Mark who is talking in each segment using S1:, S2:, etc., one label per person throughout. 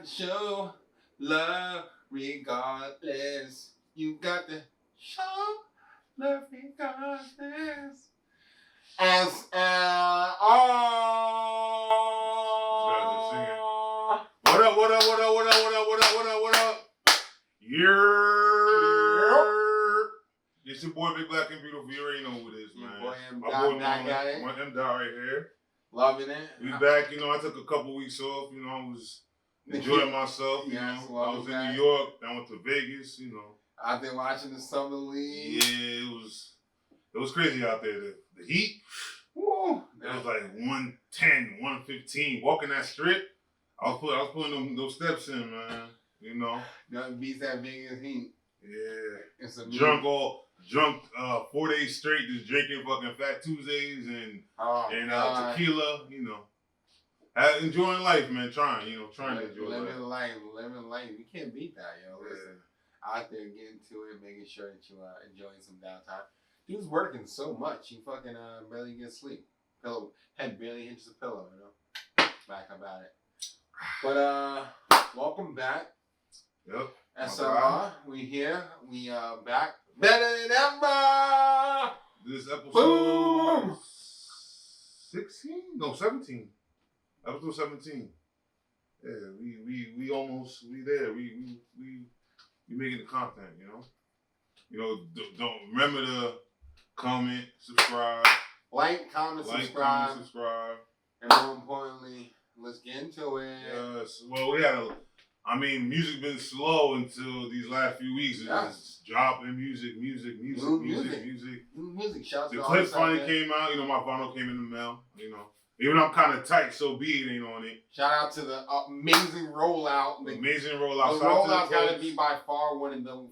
S1: got to show love regardless. You got to show love regardless. As
S2: What up, what up, what up, what up, what up, what up, what up, what up? It's your boy Big Black and Beautiful. You already know who it is, man.
S1: Boy,
S2: My boy M. Dot right here.
S1: Loving it.
S2: We back, I took a couple weeks off, I was enjoying myself, I was in New York, I went to Vegas,
S1: I've been watching the Summer League.
S2: Yeah, it was crazy out there. The heat,
S1: woo,
S2: it was like 110, 115. Walking that strip, I was putting those steps in, man.
S1: Nothing beats that Vegas heat.
S2: Yeah.
S1: It's a
S2: drunk 4 days straight, just drinking fucking Fat Tuesdays and tequila, enjoying life, man. Trying to enjoy life.
S1: Living life. You can't beat that, Listen, out there getting to it, making sure that you enjoying some downtime. Dude's working so much, he fucking barely gets sleep. Head barely hits the pillow, Back about it. But welcome back.
S2: Yep.
S1: SLR, we here. We back better than ever.
S2: This episode
S1: Boom.
S2: 16? No, 17. Episode 17. Yeah, we there. We making the content, Don't remember to comment, subscribe.
S1: Like, comment, subscribe. And more importantly, let's get into it.
S2: Yes. Well, music been slow until these last few weeks. It's just dropping music.
S1: New music. Shouts
S2: the
S1: to
S2: clip finally came out. My vinyl came in the mail. Even though I'm kind of tight, so be it ain't on it.
S1: Shout out to the amazing rollout.
S2: The rollout's
S1: got to be by far one of the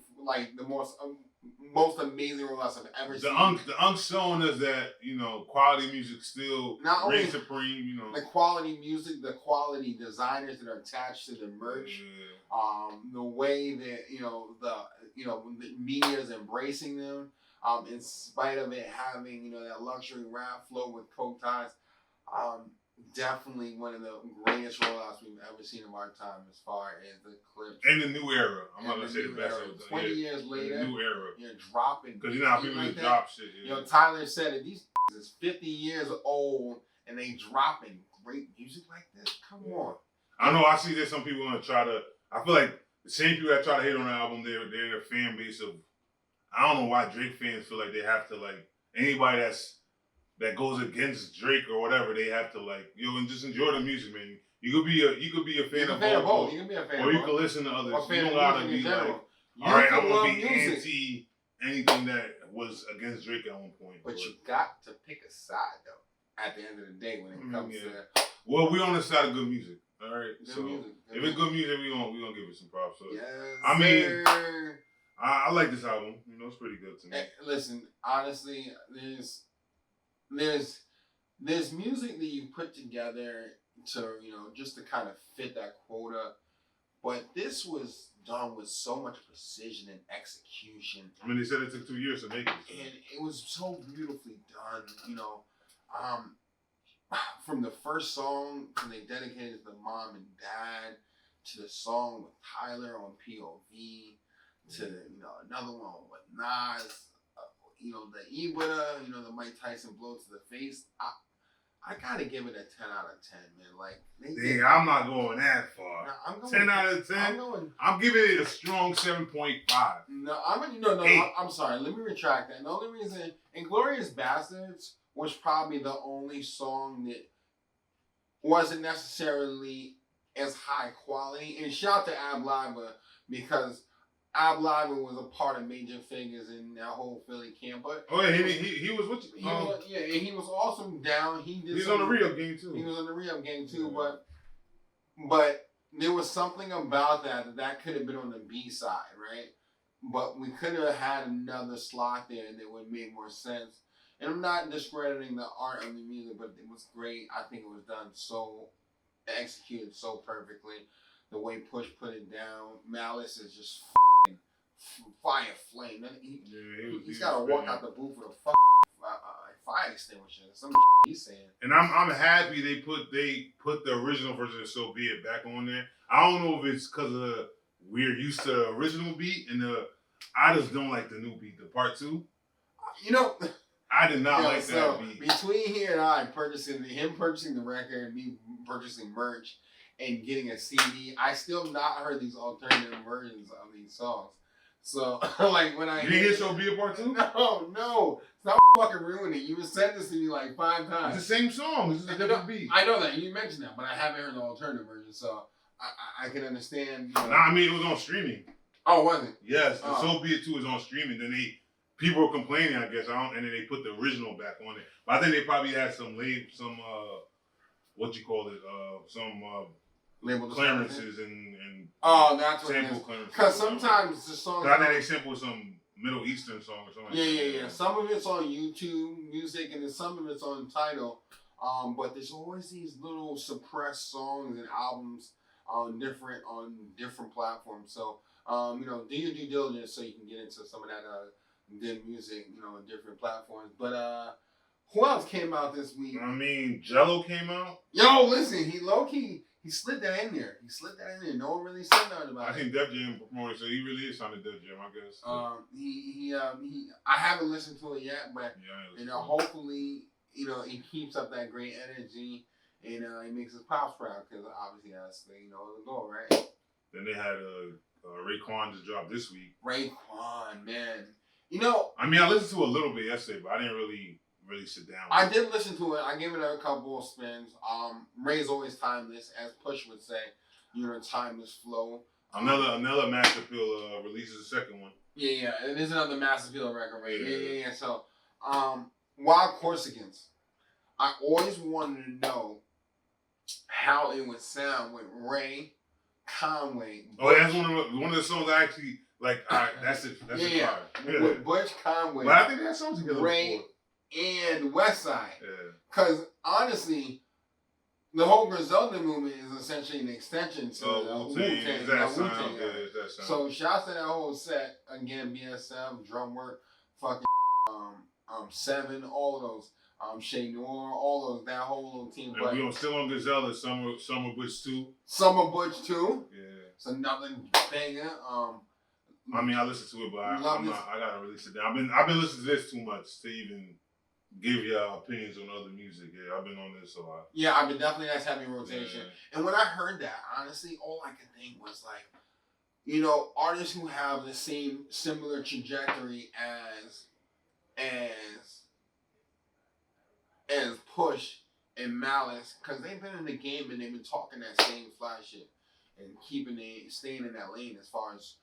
S1: most amazing rollouts I've ever seen.
S2: The Unc showing us that quality music still reigns supreme.
S1: The quality music, the quality designers that are attached to the merch, the way that the media is embracing them, in spite of it having that luxury rap flow with coke ties. Definitely one of the greatest rollouts we've ever seen of our time as far as the clips.
S2: And the new era. I'm not going to say the best.
S1: 20 years later.
S2: The new era.
S1: You're dropping.
S2: Because how people just drop shit. Yeah.
S1: Tyler said it. These is 50 years old and they dropping great music like this. Come on.
S2: I know I see that some people want to try to, I feel like the same people that try to hate on the album, they're a fan base of, I don't know why Drake fans feel like they have to anybody that goes against Drake or whatever, they have to and just enjoy the music, man. You could be a fan of both.
S1: You can be a fan
S2: or
S1: of
S2: you can listen to others.
S1: You
S2: don't gotta be all right, I'm gonna be anti anything that was against Drake at one point.
S1: But you got to pick a side though. At the end of the day, when it comes to
S2: well, we on the side of good music. All right.
S1: Music.
S2: If it's good music, we gonna give it some props. So
S1: yes,
S2: I like this album. It's pretty good to me.
S1: Listen, honestly, there's music that you put together to just to kind of fit that quota, but this was done with so much precision and execution.
S2: They said it took 2 years to make it,
S1: and it was so beautifully done. From the first song when they dedicated to the mom and dad, to the song with Tyler on POV, to another one with Nas. The Ibra, the Mike Tyson blow to the face. I gotta give it a 10 out of 10, man.
S2: I'm not going that far.
S1: No, I'm going
S2: 10 out of 10. I'm giving it a strong 7.5.
S1: No, I'm sorry. Let me retract that. The only reason, Inglourious Basterds was probably the only song that wasn't necessarily as high quality. And shout out to Ab Lava because Ab Lava was a part of major figures in that whole Philly camp. But
S2: he was with you.
S1: He was awesome down.
S2: He's on the re-up game too.
S1: He was on the re-up game too, but there was something about that could have been on the B side, right? But we could have had another slot there that would make more sense. And I'm not discrediting the art of the music, but it was great. I think it was done executed so perfectly. The way Push put it down, Malice is just fire flame. He's got to walk out the booth with a fire extinguisher. Some he's saying.
S2: And I'm happy they put the original version of So Be It back on there. I don't know if it's because of we're used to the original beat and I just don't like the new beat, the part 2.
S1: You know,
S2: I did not like that beat.
S1: Between he and I purchasing the record, me purchasing merch, and getting a CD, I still not heard these alternative versions of these songs. So like when I
S2: you didn't hear So Be It part 2?
S1: No, stop fucking ruining it. You said this to me like 5 times.
S2: It's the same song. It's just a different beat.
S1: I know that you mentioned that, but I haven't heard the alternative version, so I can understand.
S2: Nah, I mean it was on streaming.
S1: Oh, was it?
S2: Yes, So Be It 2 is on streaming. Then people were complaining, I guess, and then they put the original back on it. But I think they probably had some
S1: label
S2: clearances and
S1: that's what
S2: sample
S1: it is.
S2: clearances.
S1: Because sometimes the songs.
S2: I think they sampled some Middle Eastern song or something.
S1: Yeah. Some of it's on YouTube Music, and then some of it's on Tidal. But there's always these little suppressed songs and albums on different platforms. So do your due diligence so you can get into some of that good music, on different platforms. But who else came out this week?
S2: I mean, Jello came out.
S1: Yo, listen, he low-key, he slid that in there. No one really said nothing about it.
S2: I think Def Jam promoted, so he really is signed to Def Jam, I guess.
S1: I haven't listened to it yet, but hopefully, he keeps up that great energy and he makes his pops proud because obviously that's the goal, right?
S2: Then they had Raekwon just dropped this week.
S1: Raekwon, man.
S2: I mean, I listened to a little bit yesterday, but I didn't really sit down.
S1: I did listen to it. I gave it a couple of spins. Ray's always timeless, as Push would say. Timeless flow.
S2: Another Mass Appeal releases a second one.
S1: Yeah. It is another Mass Appeal record, right? Yeah. So, Wild Corsicans. I always wanted to know how it would sound with Ray, Conway.
S2: Oh, that's one of the songs I actually like. All right, that's it. That's it.
S1: Yeah. With Butch, Conway.
S2: But I think they had songs together
S1: Ray
S2: before.
S1: And Westside.
S2: Yeah.
S1: Because honestly, the whole Griselda movement is essentially an extension to
S2: Wu-Tang. So
S1: shouts to that whole set. Again, BSF, drum work, fucking Seven, all of those. Shay Noir, all those, that whole little team.
S2: And we still on Griselda, Summer Butch 2.
S1: Summer Butch 2.
S2: Yeah.
S1: It's another banger.
S2: I mean, I listen to it, but I gotta really sit down. I've been listening to this too much to even give y'all opinions on other music. Yeah, I've been on this a lot.
S1: Yeah, I've been definitely that's heavy rotation. Yeah. And when I heard that, honestly, all I could think was like, artists who have the same similar trajectory as Push and Malice, because they've been in the game and they've been talking that same fly shit and staying in that lane as far as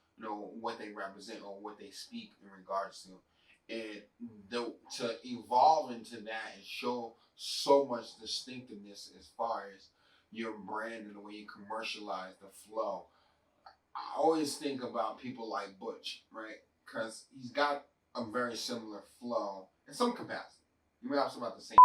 S1: what they represent or what they speak in regards to. And to evolve into that and show so much distinctiveness as far as your brand and the way you commercialize the flow. I always think about people like Butch, right? Because he's got a very similar flow in some capacity. You may also about the same.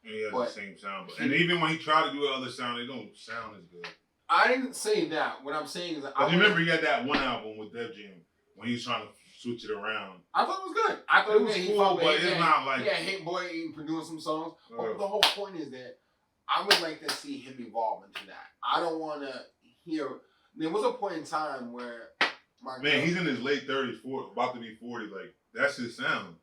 S2: He has the same sound. And even when he tried to do other sound, they don't sound as good.
S1: I didn't say that. What I'm saying is that
S2: you remember he had that one album with Def Jam when he was trying to switch it around.
S1: I thought it was good. I thought
S2: it was cool, but it's not like...
S1: Yeah, Hit Boy producing some songs. But the whole point is that I would like to see him evolve into that. I don't want to hear... There was a point in time where...
S2: he's in his late 30s, about to be 40. Like, that's his sound.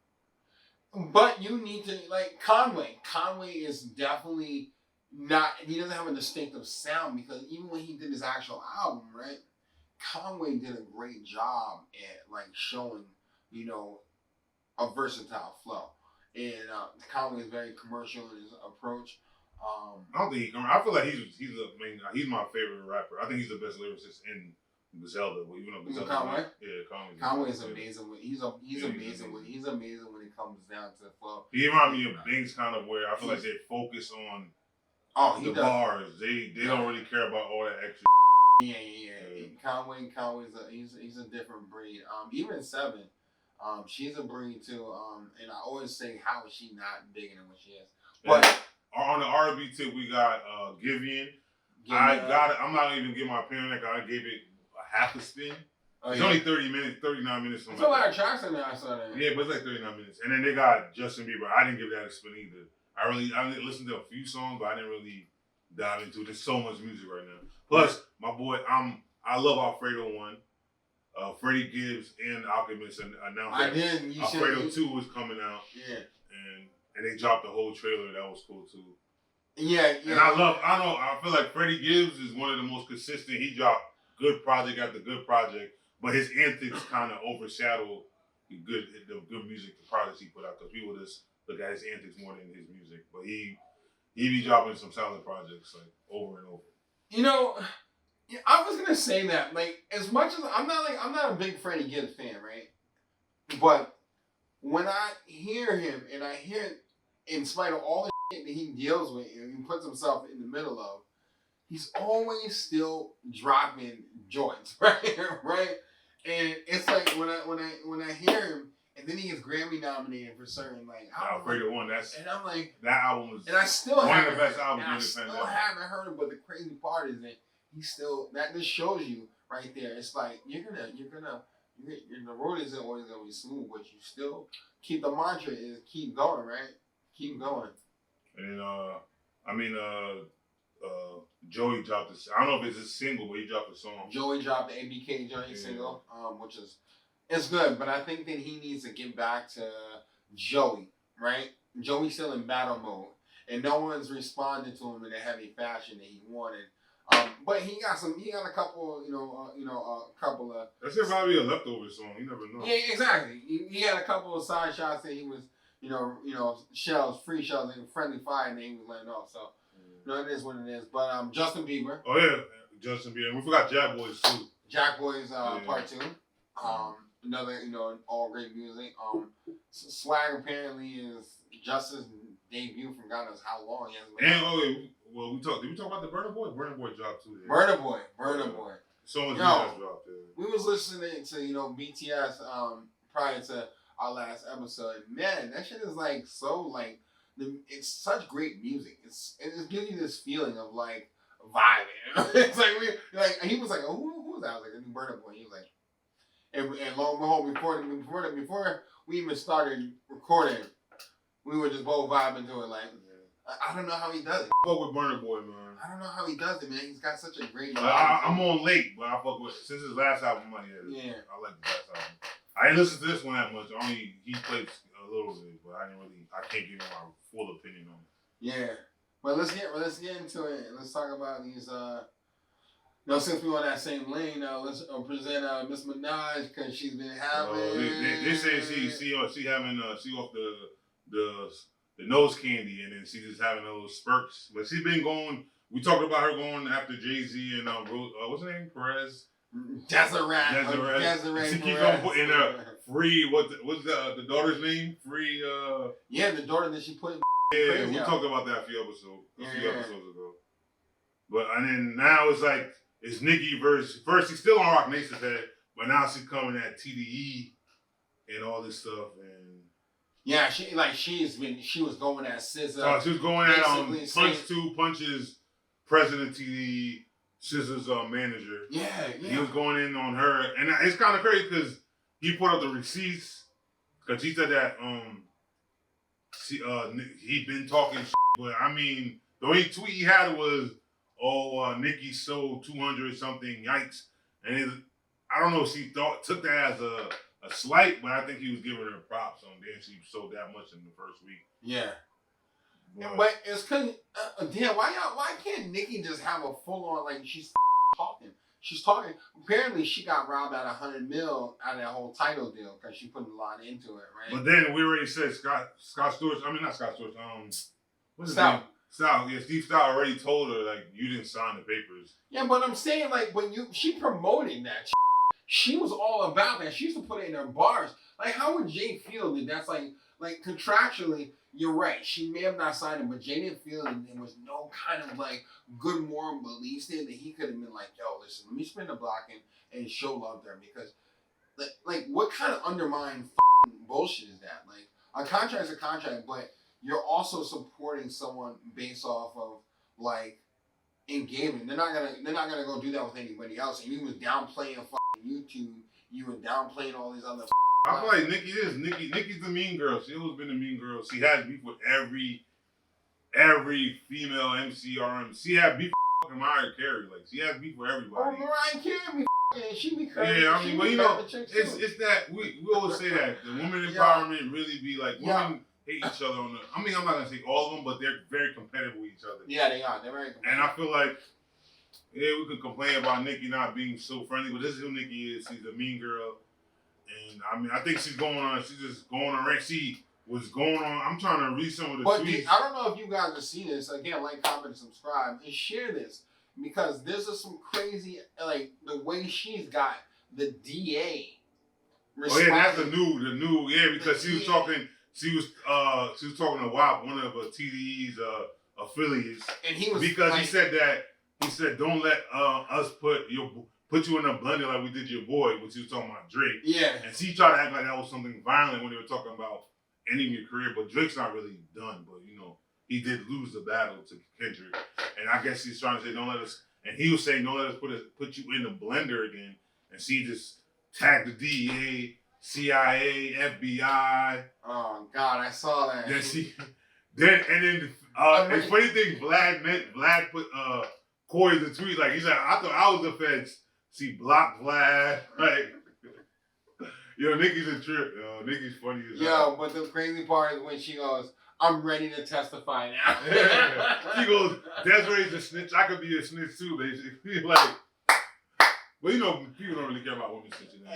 S1: But you need to... Like, Conway. Conway is definitely not... He doesn't have a distinctive sound because even when he did his actual album, right? Conway did a great job at showing, a versatile flow. And Conway is very commercial in his approach.
S2: I don't think I feel like he's my favorite rapper. I think he's the best lyricist in Griselda. Even though Griselda,
S1: Conway?
S2: Yeah,
S1: Conway is amazing. He's amazing when it comes down to the flow.
S2: He reminds me of Banks, kind of where I feel like they focus on the bars. They don't really care about all that extra.
S1: Yeah. Conway's he's a different breed. Even Seven, she's a breed too. And I always say, how is she not bigger than what she is? But
S2: on the R&B tip, we got Giveon. I'm not even giving my opinion on that. I gave it a half a spin.
S1: Oh,
S2: It's
S1: yeah.
S2: only 30 minutes, 39 minutes.
S1: There's a lot of tracks in there. I saw that.
S2: Yeah, but it's like 39 minutes. And then they got Justin Bieber. I didn't give that a spin either. I listened to a few songs, but I didn't really dive into it. There's so much music right now. Plus, my boy, I love Alfredo 1. Freddie Gibbs and Alchemist announced that Alfredo 2 was coming out.
S1: Yeah.
S2: And they dropped the whole trailer. That was cool too.
S1: Yeah.
S2: And I feel like Freddie Gibbs is one of the most consistent. He dropped good project after good project, but his antics kind of overshadow the good music, the products he put out, because people just look at his antics more than his music. But he be dropping some solid projects like over and over.
S1: You know, I was gonna say that, like, as much as I'm not a big Freddie Gibbs fan, right? But when I hear him, and I hear, in spite of all the shit that he deals with and he puts himself in the middle of, he's always still dropping joints, right? Right? And it's like when I hear him, and then he gets Grammy nominated for certain, like,
S2: Alfredo 1,
S1: and I'm like,
S2: that album was
S1: and I still
S2: one
S1: haven't
S2: of the best
S1: heard,
S2: albums
S1: and I
S2: in the
S1: still
S2: pandemic.
S1: haven't heard him. But the crazy part is that he's still, that just shows you right there. It's like the road isn't always gonna be smooth, but you still keep, the mantra is keep going, right? Keep going.
S2: And Joey dropped this. I don't know if it's a single, but he dropped a song.
S1: Joey dropped the ABK Johnny single, which is, it's good, but I think that he needs to get back to Joey, right? Joey's still in battle mode, and no one's responded to him in the heavy fashion that he wanted. But he got a couple, a couple of.
S2: That's probably a leftover song. You never know.
S1: Yeah, exactly. He had a couple of side shots that he was, free shells and friendly fire, and he was letting off. So, it is what it is. But Justin Bieber.
S2: Oh yeah, Justin Bieber. We forgot Jack Boys too.
S1: Jack Boys Part 2. Another, all great music. Swag apparently is Justice's debut from God knows how long. He hasn't been.
S2: And did we talk about the Burna Boy? Burna Boy dropped too.
S1: Burna Boy.
S2: So much music dropped there.
S1: We was listening to, BTS prior to our last episode. Man, that shit is like so like, it's such great music. It gives you this feeling of like vibing. It's like he was like, oh, who was that? I was like, a new Burna Boy. He was like, and lo and behold, before we even started recording, we were just both vibing to it. Like, I don't know how he does it.
S2: I fuck with Burna Boy, man.
S1: I don't know how he does it, man. He's got such a great.
S2: I'm on late, but I fuck with, since his last album. I like the last album. I didn't listen to this one that much. Only he played a little bit, but I can't give him my full opinion on it.
S1: Yeah, but let's get into it. Let's talk about these. Since we're on that same lane, let's present Miss Minaj, because she's been having.
S2: They say she having off the nose candy, and then she's just having a little spurts. But she's been going. We talked about her going after Jay-Z and what's her name? Perez.
S1: Desiree.
S2: She keeps on putting free. What's the daughter's name? Free.
S1: Yeah, the daughter that she put.
S2: Yeah, we talked about that a few episodes ago. But and then now it's like it's Nicki versus. First she's still on Rock Nation's head, but now she's coming at TDE and all this stuff. And
S1: yeah, she was going at SZA.
S2: She was going at Punch's president TDE. SZA's manager.
S1: Yeah.
S2: He was going in on her, and it's kind of crazy because he put up the receipts because he said that he'd been talking shit, but I mean the only tweet he had was, Nicki sold 200 something, yikes, and I don't know if she took that as a slight, but I think he was giving her props on damn she sold that much in the first week.
S1: Yeah. But it's cause damn, why can't Nicki just have a full on, like, she's talking? She's talking. Apparently, she got robbed out of $100 million out of that whole title deal because she put a lot into it, right?
S2: But then we already said Scott Storch. I mean, not Scott Storch. What's his name? Stout. Yeah, Steve Stout already told her like you didn't sign the papers.
S1: Yeah, but I'm saying like she promoted that. She was all about that. She used to put it in her bars. Like, how would Jay feel that that's like contractually? You're right. She may have not signed it, but Jay didn't feel that there was no kind of like good moral beliefs there that he could have been like, yo, listen, let me spin the block and show love there, because like what kind of undermined bullshit is that? Like, a contract's a contract, but you're also supporting someone based off of like engagement. They're not gonna go do that with anybody else. And he was downplaying YouTube, you were downplaying all these other.
S2: I feel like Nikki's the mean girl. She always been the mean girl. She has beef with every female MC or MC. She had beef with fucking Mariah Carey. Like she has beef with
S1: Oh,
S2: everybody.
S1: Mariah Carey be and she be crazy.
S2: Yeah, I mean, but you know, it's that we always say that the women empowerment really be like women hate each other on the. I mean, I'm not gonna say all of them, but they're very competitive with each other.
S1: Yeah, they are. They're very competitive.
S2: And I feel like, yeah, we could complain about Nikki not being so friendly, but this is who Nikki is. She's a mean girl, and I mean, I think she's going on. She's just going on. She was going on. I'm trying to read some of the tweets.
S1: I don't know if you guys have seen this. Again, like, comment, subscribe, and share this because this is some crazy, like the way she's got the DA.
S2: Oh yeah, that's the new, yeah, because she was talking to WAP, one of TDE's affiliates,
S1: and he was
S2: because
S1: like,
S2: he said don't let us put you in a blender like we did your boy, which he was talking about Drake.
S1: Yeah,
S2: and she tried to act like that was something violent when they were talking about ending your career, but Drake's not really done. But you know, he did lose the battle to Kendrick, and I guess he's trying to say don't let us. And he was saying don't let us put you in the blender again, and she just tagged the DEA, CIA, FBI.
S1: Oh God, I saw that.
S2: Then the funny thing, Vlad put Corey the tweet like he said I thought I was the feds. She blocked Vlad, like. Yo, Nikki's a trip. Yo, Nikki's funny as hell.
S1: Yo, but the crazy part is when she goes, "I'm ready to testify now."
S2: She goes, "Desiree's a snitch. I could be a snitch too, basically." Like, well, you know, people don't really care about women snitching.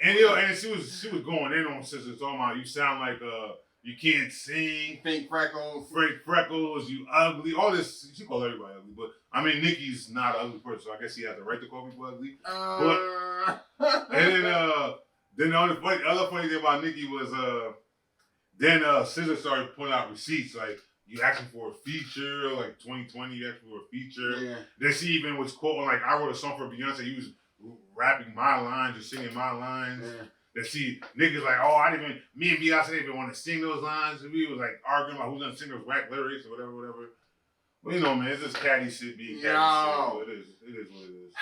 S2: And she was going in on sisters talking about you sound like you can't sing,
S1: fake
S2: freckles, you ugly, all this. She called everybody ugly, but I mean, Nikki's not an ugly person, so I guess she has the right to call people ugly. Then the other funny thing about Nikki was then SZA started putting out receipts like you asking for a feature, like 2020 you asked for a feature.
S1: Yeah.
S2: Then she even was quoting like I wrote a song for Beyonce, he was rapping my lines or singing my lines.
S1: Yeah.
S2: That niggas like, me and Beyonce didn't even want to sing those lines, and we was like arguing about who's gonna sing those whack lyrics or whatever. Well, you know, man, it's just catty shit being catty shit. It is what it is.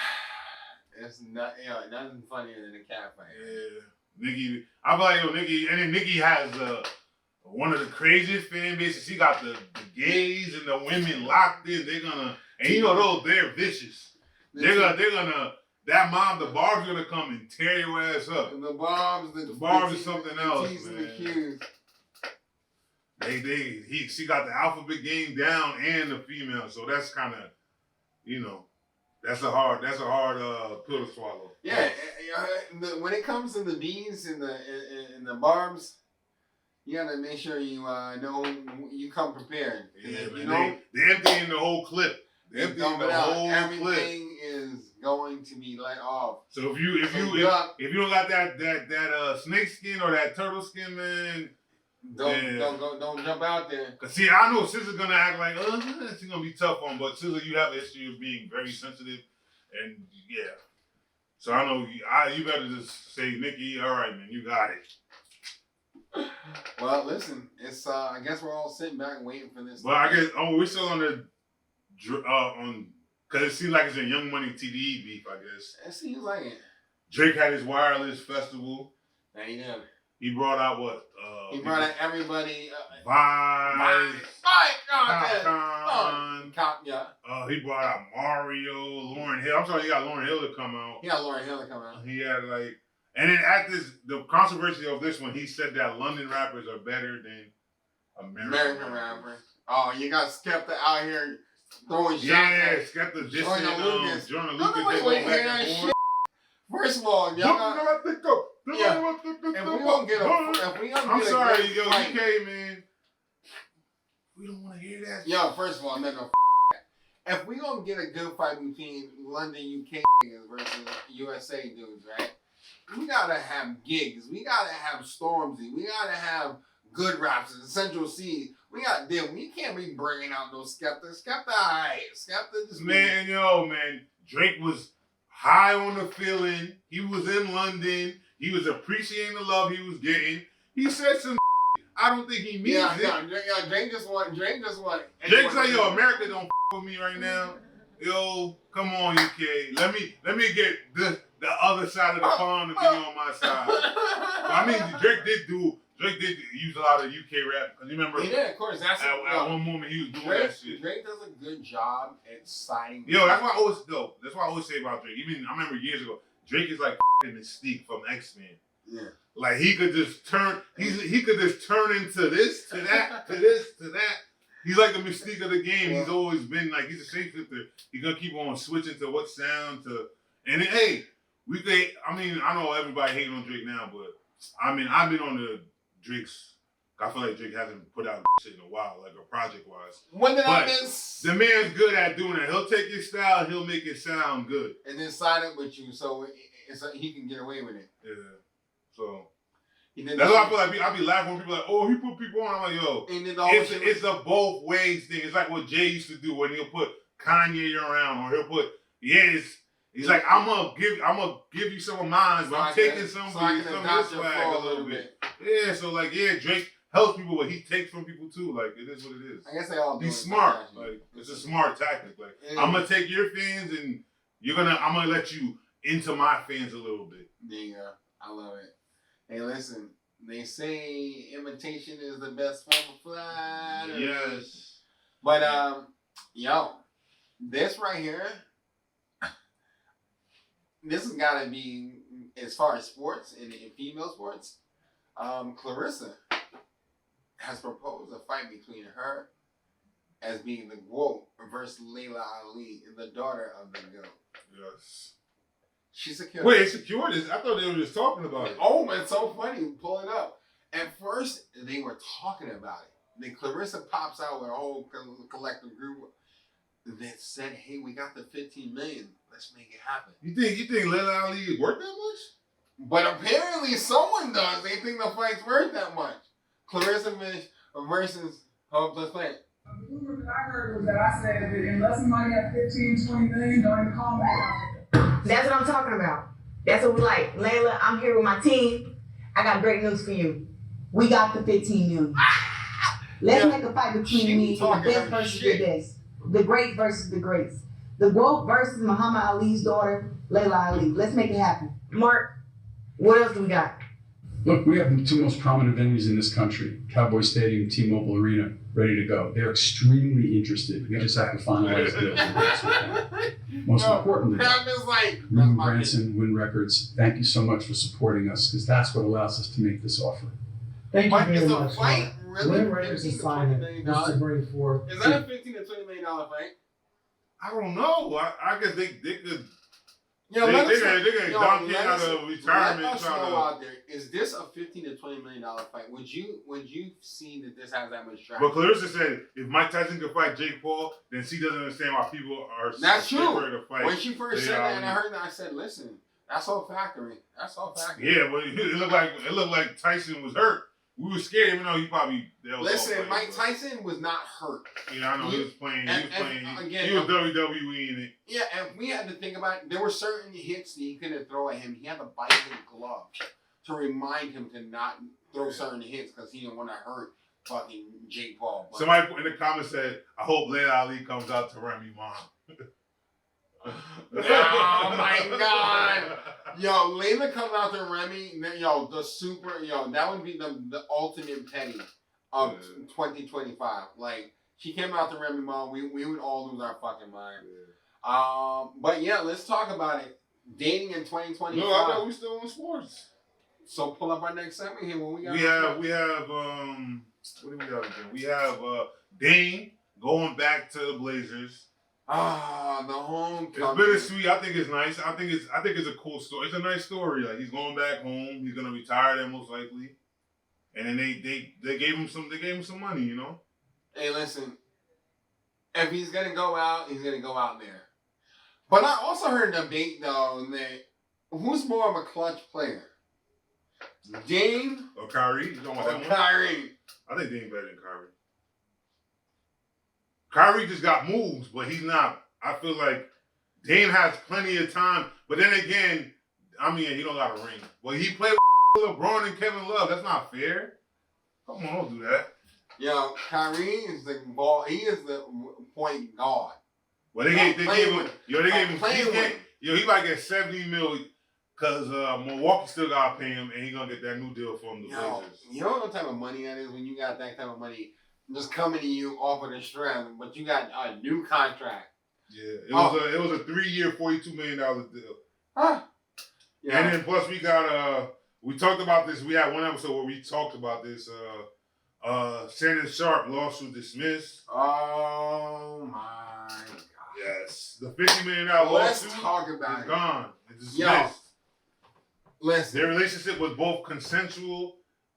S1: It's not, nothing funnier than a cat fight.
S2: Yeah, Nikki. I feel like Nikki, and then Nikki has one of the craziest fan bases. She got the gays and the women locked in. They're they're vicious. They're gonna. That mom, the Barb's gonna come and tear your ass up.
S1: And the Barb's
S2: is something else, man. She got the alphabet game down and the female, so that's kind of, you know. That's a hard pill to swallow.
S1: Yeah, when it comes to the B's and the Barbs, you gotta make sure you know you come prepared.
S2: Yeah, man. They're emptying the whole clip.
S1: Everything is going to be let off.
S2: So if you don't got that snake skin or that turtle skin, man.
S1: Don't jump out there.
S2: Cause see, I know SZA's gonna act like, she's gonna be tough on, but SZA, you have a history of being very sensitive, and yeah. So I know you better just say, Nikki, all right, man, you got it.
S1: Well, listen, it's I guess we're all sitting back and waiting for this.
S2: Well, I guess we're still on the cause it seems like it's a Young Money TDE beef. I guess
S1: it seems like it.
S2: Drake had his wireless festival.
S1: Now he did.
S2: He brought out what?
S1: He brought out everybody.
S2: Vibes.
S1: Yeah.
S2: He brought out Mario, Lauryn Hill. I'm sorry, he got Lauryn Hill to come out.
S1: He got Lauryn Hill to come out.
S2: He had and then at the controversy of this one, he said that London rappers are better than American rappers.
S1: Oh, you got Skepta out here throwing shots.
S2: Yeah, Skepta dissing Joyner Lucas.
S1: Wait, first of all, y'all got... I'm
S2: sorry, yo, UK, man. We don't want to hear that.
S1: Yo, first of all, no. If we gonna get a good fight between London, UK versus USA dudes, right? We gotta have gigs. We gotta have Stormzy. We gotta have good raps and Central C. We can't be bringing out no Skepta. Skepta just...
S2: Man, Drake was high on the feeling. He was in London. He was appreciating the love he was getting. He said some I don't think he means it.
S1: Yeah, Drake just want...
S2: Drake's like, yo, America don't with me right now. Yo, come on, UK. Let me get the other side of the pond to be on my side. But I mean, Drake did use a lot of UK rap. Because you remember,
S1: yeah, of course. That's
S2: at one moment he was doing that shit.
S1: Drake does a good job at siding.
S2: That's why I always say about Drake. Even I remember years ago, Drake is like Mystique from X-Men.
S1: Yeah.
S2: Like he could just turn. He could just turn into this, to that, to this, to that. He's like the Mystique of the game.
S1: Yeah.
S2: He's always been like he's a shapeshifter. He's gonna keep on switching to what sound to. And then, hey, I know everybody hating on Drake now, but I mean, I've been on the Drake's. I feel like Drake hasn't put out shit in a while, like a project wise.
S1: When did I miss?
S2: The man's good at doing it. He'll take your style, he'll make it sound good,
S1: and then sign it with you, so he can get away with it.
S2: Yeah. So that's why I feel like I be laughing when people are like, oh, he put people on. I'm like, yo,
S1: and then
S2: it's a both ways thing. It's like what Jay used to do when he'll put Kanye around, or he'll put He's like, I'm gonna give you some of mine, but I'm taking some of this swag a little bit. Yeah, so like, Drake helps people, but he takes from people too. Like, it is what it is.
S1: I guess they all do.
S2: He's smart. Like, it's a smart tactic. Like, I'm gonna take your fans and I'm gonna let you into my fans a little bit.
S1: Yeah, I love it. Hey, listen, they say imitation is the best form of flattery.
S2: Yes.
S1: But this right here. This has got to be, as far as sports and female sports, Clarissa has proposed a fight between her as being the GOAT versus Layla Ali, the daughter of the GOAT.
S2: Yes.
S1: She secured.
S2: Wait, they secured this? I thought they were just talking about it.
S1: Oh, it's so funny. Pull it up. At first, they were talking about it. Then Clarissa pops out with a whole collective group that said, hey, we got the $15 million. Let's make it happen.
S2: You think Layla Ali is worth that much?
S1: But apparently someone does. They think the fight's worth that much. Clarissa versus Hopeless Plan.
S3: The rumor that I heard was that I said that unless somebody got 15, 20 million, don't even call me.
S4: That's what I'm talking about. That's what we like. Layla, I'm here with my team. I got great news for you. We got the 15 million. Let's make a fight between me and the best versus the best. The great versus the greats. The GOAT versus Muhammad Ali's daughter, Layla Ali. Let's make it happen. Mark, what else do we got?
S5: Look, we have the two most prominent venues in this country, Cowboy Stadium, T-Mobile Arena, ready to go. They're extremely interested. We just have to finalize deals. Most importantly, Ruben Branson, Win Records, thank you so much for supporting us, because that's what allows us to make this offer.
S6: Thank you very
S1: Is
S6: much.
S1: the fight really
S6: Win Records is signing just to bring forth.
S1: Is that a $15 to $20 million fight?
S2: I don't know. I guess they could.
S1: They
S2: can dunk in out of retirement.
S1: Let us know out there. Is this a $15 to $20 million fight? Would you see that this has that much traction?
S2: But Clarissa said if Mike Tyson could fight Jake Paul, then she doesn't understand why people are
S1: that's
S2: scared
S1: true.
S2: for her to fight.
S1: When she first said that, and I heard that, I said, "Listen, that's all factory. That's all factory."
S2: Yeah, but it looked like Tyson was hurt. We were scared, even though he probably.
S1: Listen, Mike Tyson was not hurt.
S2: Yeah, I know he was playing.
S1: Again,
S2: he was WWE in it.
S1: Yeah, and we had to think about it. There were certain hits that he couldn't throw at him. He had to bite his glove to remind him to not throw certain hits because he didn't want to hurt fucking Jake Paul. But
S2: somebody in the comments said, "I hope Layla Ali comes out to Remy Ma."
S1: Oh my God. Yo, Layla comes out to Remy, that would be the ultimate petty of 2025. Like, she came out to Remy Ma, we would all lose our fucking mind. Yeah. But yeah, let's talk about it. Dating in 2025.
S2: No, I know we still on sports.
S1: So pull up our next segment here. What we got?
S2: We have what do we got again? We have Dame going back to the Blazers.
S1: The homecoming.
S2: It's bittersweet. I think it's nice. I think it's a cool story. It's a nice story. Like, he's going back home. He's gonna retire there most likely. And then they gave him some money, you know?
S1: Hey, listen. If he's gonna go out, he's gonna go out there. But I also heard a debate though that who's more of a clutch player? Dame
S2: or Kyrie? You talking about that one?
S1: Kyrie.
S2: I think Dame better than Kyrie. Kyrie just got moves, but he's not. I feel like Dame has plenty of time. But then again, I mean, he don't got a ring. Well, he played with LeBron and Kevin Love. That's not fair. Come on, don't do that.
S1: Yo, Kyrie is the ball. He is the point guard.
S2: Well, they gave him. He might get $70 million. Cause Milwaukee still gotta pay him, and he gonna get that new deal from the
S1: Yo,
S2: Blazers.
S1: you know what type of money that is when you got that type of money just coming to you off of the strength, but you got a new contract.
S2: Yeah, it was a 3-year, $42 million deal.
S1: Huh? Yeah.
S2: And then plus we got we talked about this. We had one episode where we talked about this. Shannon Sharp lawsuit dismissed.
S1: Oh my god.
S2: Yes, the $50 million lawsuit
S1: Let's talk about
S2: is
S1: it.
S2: gone. It's dismissed.
S1: Yo, listen.
S2: Their relationship was both consensual,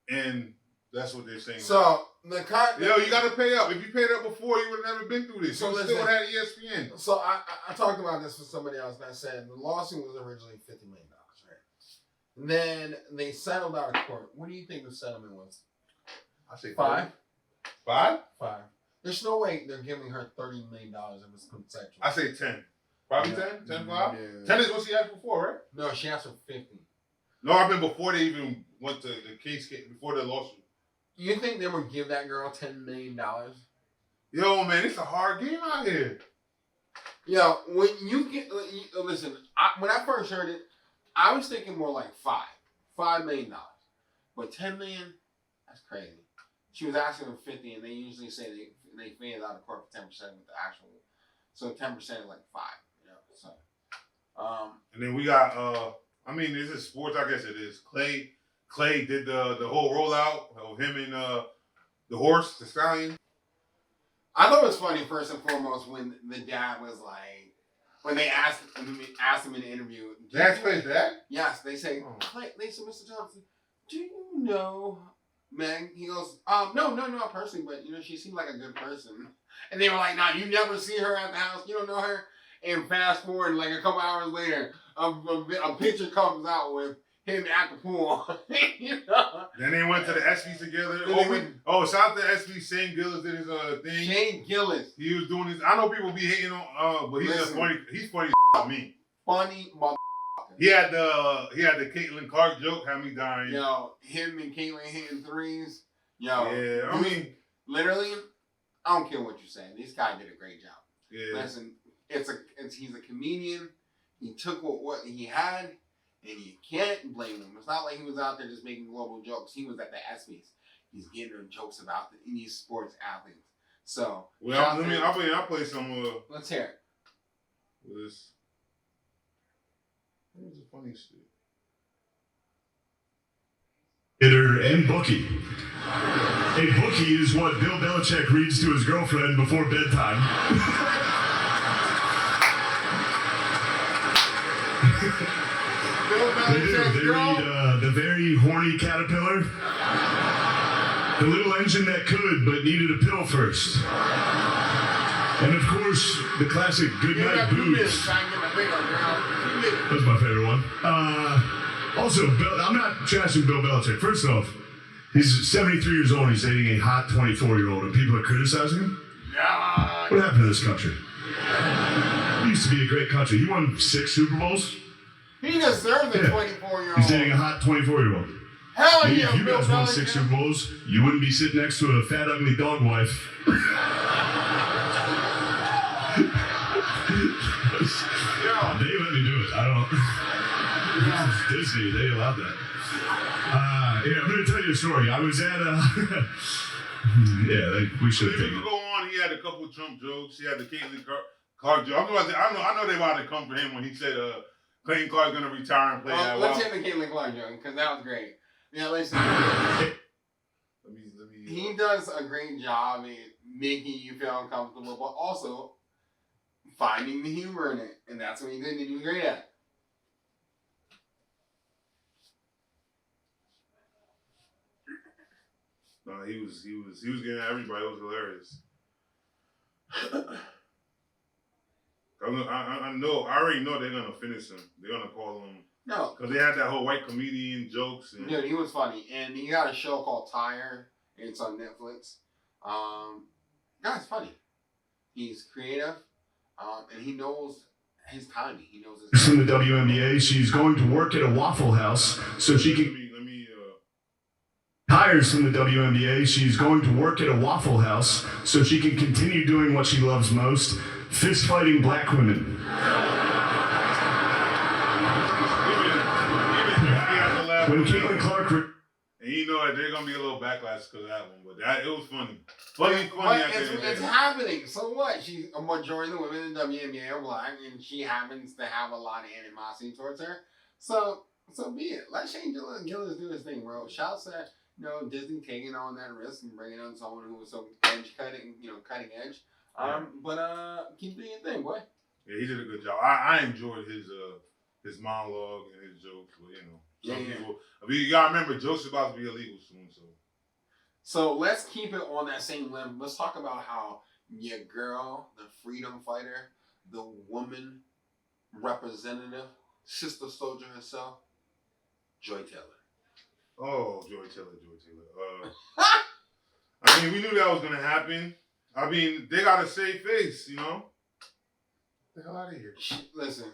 S2: and that's what they're saying.
S1: So the
S2: you gotta pay up. If you paid up before, you would have never been through this.
S1: So
S2: You
S1: listen.
S2: still had ESPN.
S1: So I talked about this with somebody else, and I said the lawsuit was originally $50 million, right? And then they settled out of court. What do you think the settlement was?
S2: I say
S1: 5?
S2: 5?
S1: 5. There's no way they're giving her $30 million if it's consensual.
S2: I say 10. Probably
S1: Yeah.
S2: 10? 10, 5?
S1: Yeah.
S2: 10 is what she asked before, right?
S1: No, she asked for 50.
S2: No, I mean before they even went to the case, before the lawsuit.
S1: You think they would give that girl $10 million?
S2: Yo, man, it's a hard game out here.
S1: Yo, when you get listen, when I first heard it, I was thinking more like $5 million, but $10 million, that's crazy. She was asking for 50, and they usually say they fans out of court for 10% with the actual, so 10% is like 5. You know, so
S2: And then we got I mean, this is sports, I guess it is. Clay did the whole rollout of him and the horse, the stallion.
S1: I thought it was funny first and foremost when the dad was like, when they asked him in the interview.
S2: That's Clay's dad?
S1: Yes, they say,
S2: Oh.
S1: Clay, they said, Mr. Thompson, do you know Meg? He goes, no, not personally, but you know, she seemed like a good person. And they were like, nah, you never see her at the house, you don't know her. And fast forward, like a couple hours later, a picture comes out with him at the pool. You know?
S2: Then they went to the ESPYs together.
S1: Then they went-
S2: Shout out to ESPY. Shane Gillis did his thing.
S1: Shane Gillis,
S2: He was doing his. I know people be hating on, but he's just
S1: Listen.
S2: funny. He's funny to me.
S1: funny mother.
S2: He had the Caitlin Clark joke, had me dying.
S1: Yo, him and Caitlyn hitting threes. Yo,
S2: Yeah, I mean,
S1: literally, I don't care what you say. This guy did a great job.
S2: yeah.
S1: Listen, he's a comedian. He took what he had, and you can't blame him. It's not like he was out there just making global jokes. He was at the ESPYs. He's getting her jokes about these sports athletes. So,
S2: Well,
S1: shout out to him.
S2: I'll play some
S1: Let's hear it.
S2: with this. What was the funny shit?
S7: Hitter and bookie. A bookie is what Bill Belichick reads to his girlfriend before bedtime. They do. They read The Very Horny Caterpillar. The Little Engine That Could But Needed a Pill First. And of course, the classic Goodnight Boots. That's my favorite one. Also, I'm not trashing Bill Belichick. First off, he's 73 years old and he's dating a hot 24-year-old and people are criticizing him? What happened to this country? It used to be a great country. He won 6 Super Bowls.
S1: He deserves a
S7: Yeah.
S1: 24-year-old.
S7: He's dating a hot 24-year-old.
S1: Hell
S7: Maybe
S1: yeah,
S7: if you
S1: Bill
S7: guys won 6
S1: Belichick.
S7: Super Bowls, you wouldn't be sitting next to a fat, ugly dog wife. They let me do it. I don't. Disney, they allowed that. Yeah, I'm going to tell you a story. I was at we should have
S2: If we
S7: taken
S2: could
S7: it.
S2: go on, he had a couple of Trump jokes. He had the Caitlin Clark joke. I know they about to come for him when he said Clayton Clark's gonna retire and play that.
S1: Let's hear the Caitlyn Clark joke, because that was great. Yeah, listen.
S2: Let me.
S1: He does a great job in making you feel uncomfortable, but also finding the humor in it, and that's what he did, and he was great at.
S2: No, he was getting at everybody. It was hilarious. I already know they're gonna finish him. They're gonna call him
S1: No,
S2: because they had that whole white comedian jokes. And
S1: dude, he was funny, and he got a show called Tire. It's on Netflix. Guy's funny. He's creative, and he knows his timing. He knows his.
S7: From the WNBA, she's going to work at a Waffle House so she can. Hires from the WNBA, she's going to work at a Waffle House so she can continue doing what she loves most, fist fighting black women. When Caitlin Clark.
S2: And you know that there's gonna be a little backlash because of that one, but it was funny. Funny.
S1: But it's happening. So what? She's a majority of the women in WNBA are black, and she happens to have a lot of animosity towards her. So be it. Let Shane Gillis do his thing, bro. Shouts that Disney taking on that risk and bringing on someone who was so cutting edge. But keep doing your thing, boy.
S2: Yeah, he did a good job. I enjoyed his monologue and his jokes, but some people. I mean, you gotta remember, jokes about to be illegal soon,
S1: So let's keep it on that same limb. Let's talk about how your girl, the freedom fighter, the woman representative, sister soldier herself, Joy Taylor.
S2: Oh, Joy Taylor. I mean, we knew that was gonna happen. I mean, they got a safe face, Get the hell out of here.
S1: Listen,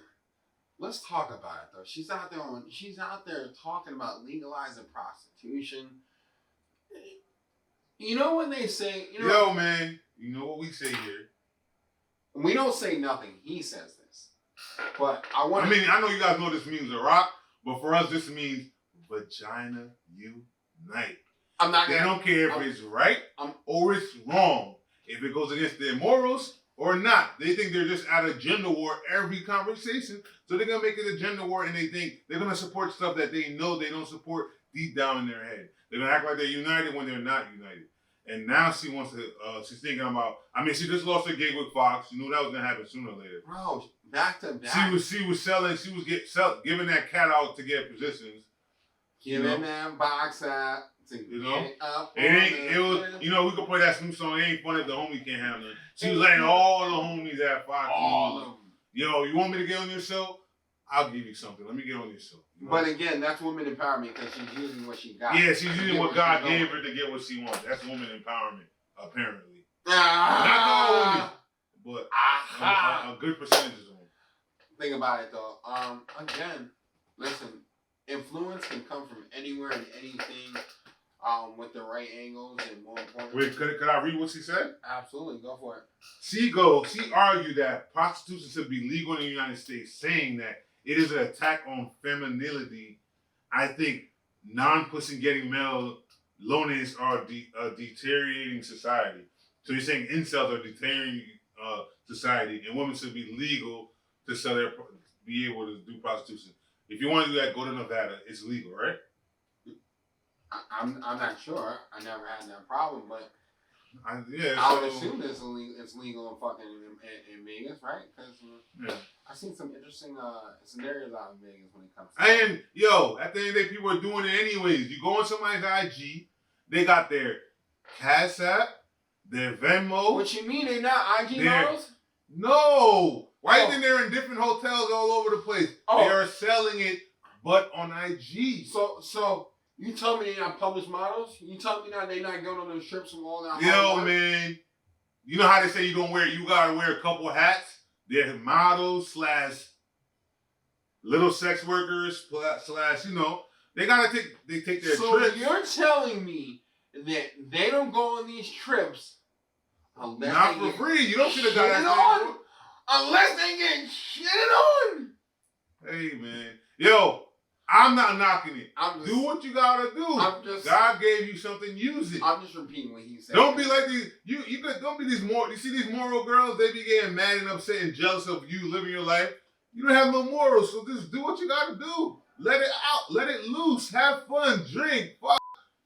S1: let's talk about it though. She's out there talking about legalizing prostitution. You know when they say,
S2: Yo, man, you know what we say here.
S1: We don't say nothing. He says this. But I
S2: know you guys know this means a rock, but for us, this means vagina unite. They don't care if it's right or it's wrong. If it goes against their morals or not. They think they're just at a gender war every conversation. So they're going to make it a gender war, and they think they're going to support stuff that they know they don't support deep down in their head. They're going to act like they're united when they're not united. And now she wants to, she's thinking about, she just lost her gig with Fox. You knew that was going to happen sooner or later.
S1: Bro, back to back.
S2: She was giving that cat out to get positions.
S1: Giving that box out.
S2: It was, we could play that Snoop song. It ain't funny if the homie can't have none. She was letting all the homies at Fox.
S1: All of them.
S2: Yo, you want me to get on your show? I'll give you something. Let me get on your show.
S1: But again, that's woman empowerment because she's using what she got.
S2: Yeah, she's using what God gave her to get what she wants. That's woman empowerment, apparently. Not all women, but a good percentage of them.
S1: Think about it though. Again, listen, influence can come from anywhere and anything. With the right angles and more importantly.
S2: Wait, could I read what she said?
S1: Absolutely, go for it.
S2: She argued that prostitution should be legal in the United States, saying that it is an attack on femininity. I think non-pussy getting male loneliness are deteriorating society. So you're saying incels are deteriorating society, and women should be legal to be able to do prostitution. If you want to do that, go to Nevada. It's legal, right?
S1: I'm not sure. I never had that problem, but I would assume it's legal in fucking in Vegas, right? Because I've seen some interesting scenarios out in Vegas when it comes to
S2: And at the end of the day, people are doing it anyways. You go on somebody's IG, they got their Cash App, their Venmo.
S1: What you mean they're not IG models?
S2: No. Why do you think they're in different hotels all over the place? They are selling it, but on IG.
S1: So you tell me they're not published models? You tell me they're not going on those trips from all that?
S2: Yo, man. You know how they say you gotta wear a couple hats? They're models / little sex workers / they take their trips.
S1: So you're telling me that they don't go on these trips unless
S2: not for free. You don't see the guy that's
S1: unless they get shitted on.
S2: Hey, man. Yo. I'm not knocking it. Do what you gotta do. God gave you something, use it.
S1: I'm just repeating what he said.
S2: Don't be like these. Don't be these more. You see these moral girls? They be getting mad and upset and jealous of you living your life. You don't have no morals, so just do what you gotta do. Let it out. Let it loose. Have fun. Drink. Fuck.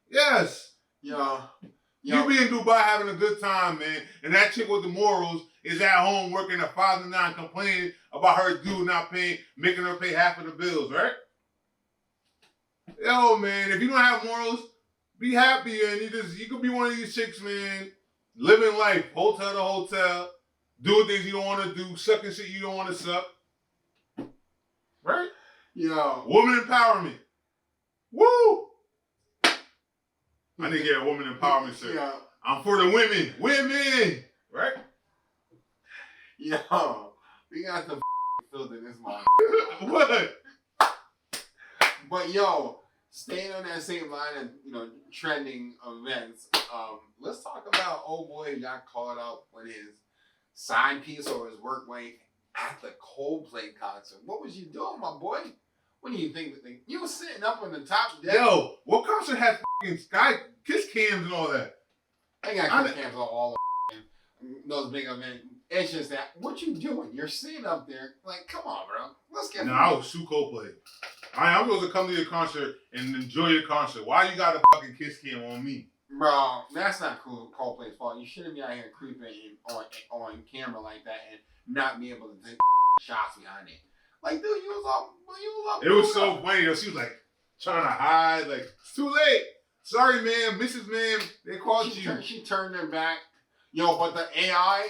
S2: Yes.
S1: Yo.
S2: You be in Dubai having a good time, man, and that chick with the morals is at home working a 5 to 9, complaining about her dude not paying, making her pay half of the bills, right? Yo, man, if you don't have morals, be happy, and you could be one of these chicks, man, living life, hotel to hotel, doing things you don't want to do, sucking shit you don't want to suck. Right?
S1: Yo.
S2: Woman empowerment. Woo! I need to get a woman empowerment shirt.
S1: Yeah.
S2: I'm for the women. Women! Right?
S1: Yo. We got the filth in this mind.
S2: What?
S1: But yo, staying on that same line of trending events, let's talk about old boy who got caught up with his side piece or his work wife at the Coldplay concert. What was you doing, my boy? What do you think? You you was sitting up on the top deck.
S2: Yo, what concert had fucking sky kiss cams and all that?
S1: I got kiss cams on all those big events. It's just that what you doing? You're sitting up there like, come on, bro. Let's get.
S2: No, I was sue Coldplay. I'm supposed to come to your concert and enjoy your concert. Why you got a fucking kiss cam on me?
S1: Bro, that's not cool. Coldplay's fault. You shouldn't be out here creeping on camera like that and not be able to take shots behind it. Like, dude, you was up.
S2: It was so funny though. She was like trying to hide, like, it's too late. Sorry, ma'am, Mrs. Ma'am, they called you.
S1: She turned her back. Yo, but the AI,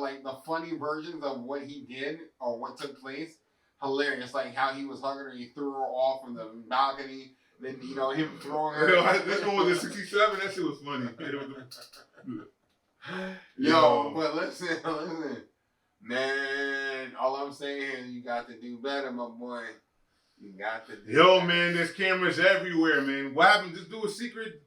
S1: like the funny versions of what he did or what took place, hilarious. Like how he was hugging her, he threw her off from the balcony. Then him throwing her.
S2: Yo, this one was a 67. That shit was funny.
S1: Yo, but listen, man. All I'm saying is you got to do better, my boy. You got to.
S2: Yo, man, there's cameras everywhere, man. What happened? Just do a secret,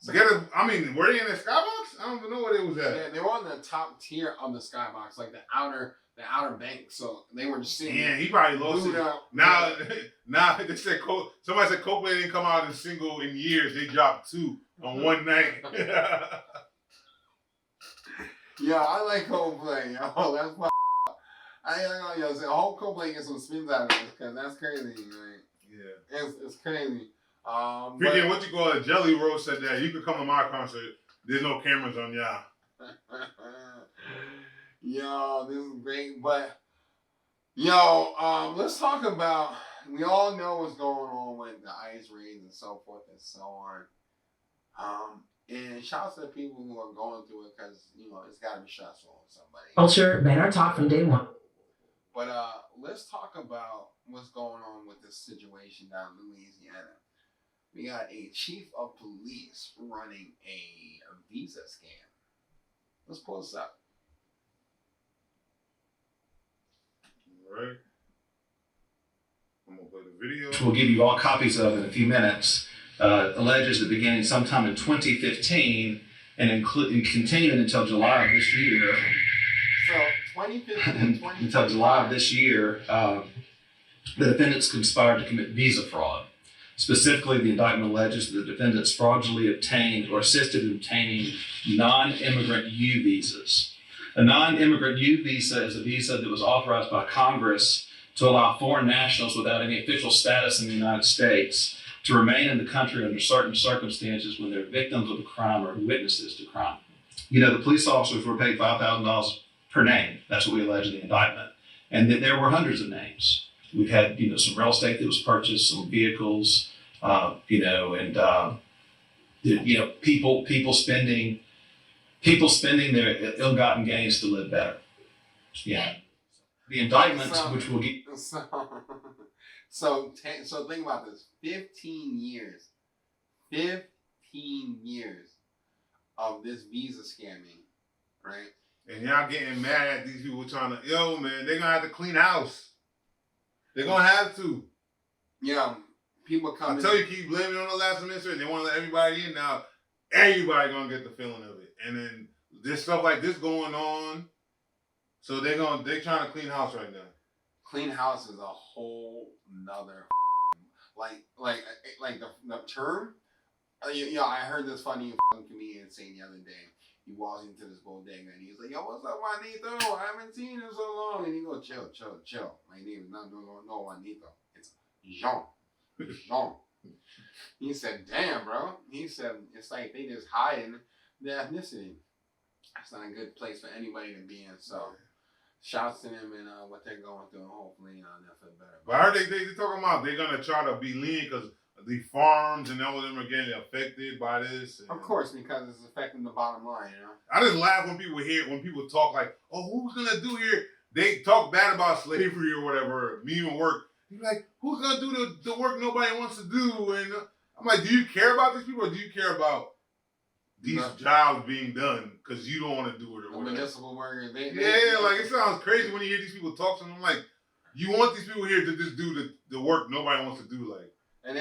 S2: I mean, were they in the skybox? I don't even know where they was at.
S1: Yeah, they were on the top tier of the skybox, like the outer bank. So they were just sitting.
S2: Yeah, he probably lost it. Now they said somebody said Coldplay didn't come out in single in years. They dropped 2 on one night.
S1: Yeah, I like Coldplay. Yo, that's my. I hope Coldplay gets some spins out of this because that's crazy. Like,
S2: Yeah,
S1: it's crazy.
S2: Freaking what you call it? Jelly Roll said that you could come to my concert. There's no cameras on y'all.
S1: Yo, this is great, but let's talk about. We all know what's going on with the ICE raids and so forth and so on. And shouts to the people who are going through it because it's got to be stressful on somebody.
S4: Culture, banner talk from day one.
S1: But let's talk about what's going on with this situation down in Louisiana. We got a chief of police running a visa scam. Let's pull this up.
S2: Right. I'm gonna play the video.
S8: Which we'll give you all copies of in a few minutes, alleges that beginning sometime in 2015 and continuing until July of this year.
S1: So 2015
S8: until July of this year, the defendants conspired to commit visa fraud. Specifically, the indictment alleges that the defendants fraudulently obtained or assisted in obtaining non-immigrant U visas. A non-immigrant U visa is a visa that was authorized by Congress to allow foreign nationals without any official status in the United States to remain in the country under certain circumstances when they're victims of a crime or witnesses to crime. The police officers were paid $5,000 per name. That's what we allege in the indictment. And that there were hundreds of names. We've had, some real estate that was purchased, some vehicles, and people spending their ill-gotten gains to live better. Yeah. The indictment, which will get.
S1: So think about this: 15 years of this visa scamming, right?
S2: And y'all getting mad at these people trying to, yo, man, they're gonna have to clean house. They're gonna have to.
S1: Yeah, people come.
S2: I tell you, keep blaming it on the last administration. They want to let everybody in now. Everybody gonna get the feeling of it, and then there's stuff like this going on. So they're trying to clean house right now.
S1: Clean house is a whole nother like the term. I heard this funny comedian saying the other day. He walks into this bodega and he's like, "Yo, what's up, Juanito? I haven't seen you so long." And he goes, "Chill. My name is not no Juanito. It's Jean." Jean. He said, "Damn, bro." He said, "It's like they just hiding their ethnicity. It's not a good place for anybody to be in." So, shouts to them and what they're going through. Hopefully, they'll feel better.
S2: But I heard they talking about they're gonna try to be lean because the farms and all of them are getting affected by this.
S1: Of course, because it's affecting the bottom line,
S2: I just laugh when people talk like, "Oh, who's gonna do here?" They talk bad about slavery or whatever, mean work. You're like, who's gonna do the work nobody wants to do? And I'm like, do you care about these people or do you care about these jobs being done because you don't want to do it or whatever?
S1: Municipal workers,
S2: like it sounds crazy when you hear these people talk to them. I'm like, you want these people here to just do the work nobody wants to do, like.
S1: And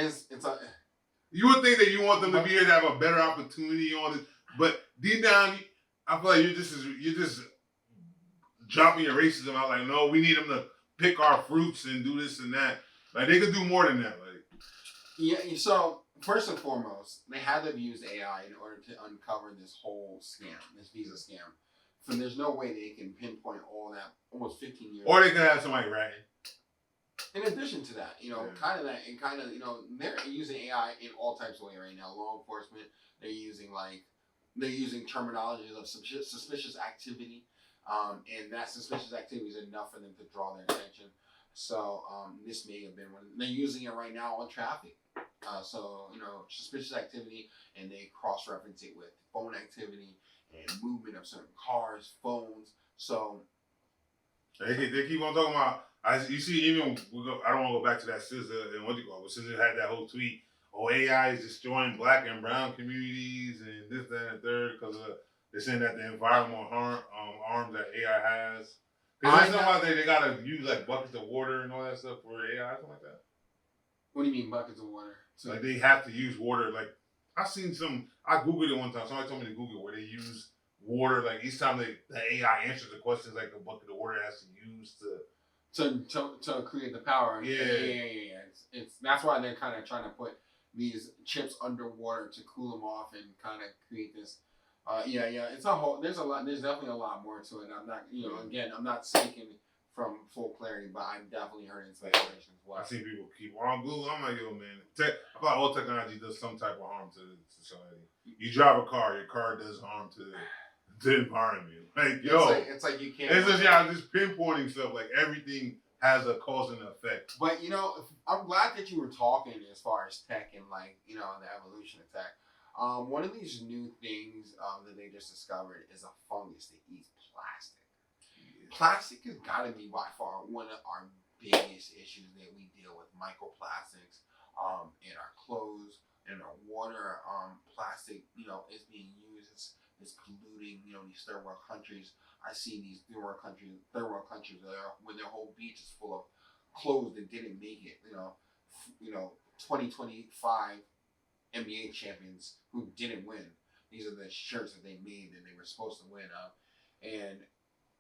S2: you would think that you want them to be here to have a better opportunity on it, but deep down, I feel like you're just dropping your racism out. Like, no, we need them to pick our fruits and do this and that. Like they could do more than that. Like
S1: Yeah. So first and foremost, they had to have used AI in order to uncover this whole scam, this visa scam. So there's no way they can pinpoint all that almost 15 years.
S2: or they could have somebody ratting.
S1: In addition to that,
S2: Yeah.
S1: kind of that, and kind of, they're using AI in all types of ways right now. Law enforcement, they're using terminologies of suspicious activity, and that suspicious activity is enough for them to draw their attention. So this may have been one. They're using it right now on traffic. So suspicious activity, and they cross-reference it with phone activity and movement of certain cars, phones. So
S2: They keep on talking about. You see, even I don't want to go back to that SZA and what you call it. SZA had that whole tweet. Oh, AI is destroying black and brown communities and this, that, and the third because they're saying that the environmental arms that AI has. Because something about they gotta use like buckets of water and all that stuff for AI, something like that.
S1: what do you mean buckets of water? So
S2: Like they have to use water. Like I googled it one time. Somebody told me to Google where they use water. Like each time the AI answers the questions, like a bucket of water has to use
S1: to create the power.
S2: Yeah.
S1: It's that's why they're kind of trying to put these chips underwater to cool them off and kind of create this. It's a whole. There's definitely a lot more to it. I'm not, again, I'm not speaking from full clarity, but I've definitely heard inspirations.
S2: I see people keep on Google. I'm like, yo, man. I thought all technology does some type of harm to society. You drive a car, your car does harm to the environment. Like, yo,
S1: it's like you can't.
S2: It's just pinpointing stuff. Like everything has a cause and effect.
S1: But I'm glad that you were talking as far as tech and the evolution of tech. One of these new things that they just discovered is a fungus that eats plastic. Plastic has got to be by far one of our biggest issues that we deal with. Microplastics in our clothes, in our water. Plastic, is being used. It's polluting. These third world countries. I see these third world countries where their whole beach is full of clothes that didn't make it. 2025 NBA champions who didn't win. These are the shirts that they made that they were supposed to win. And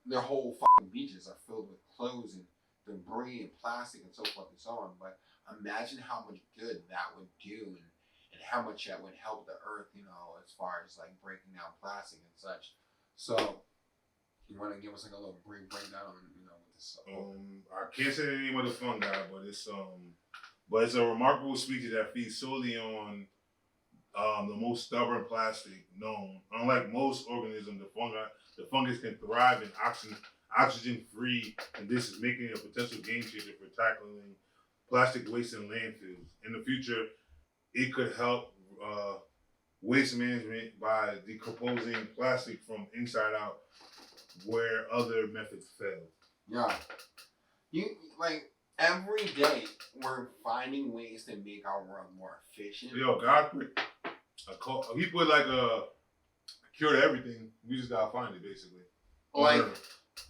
S1: their whole fucking beaches are filled with clothes and debris and plastic and so forth and so on. But imagine how much good that would do and how much that would help the earth, as far as like breaking down plastic and such. So you want to give us like a little brief breakdown on, what this
S2: I can't say the name of the fungi, but it's a remarkable species that feeds solely on the most stubborn plastic known. Unlike most organisms, the fungus can thrive in oxygen-free conditions, making it a potential game changer for tackling plastic waste in landfills. In the future, it could help waste management by decomposing plastic from inside out, where other methods fail.
S1: Yeah, every day we're finding ways to make our world more efficient.
S2: Yo, God he put like a cure to everything. We just gotta find it, basically.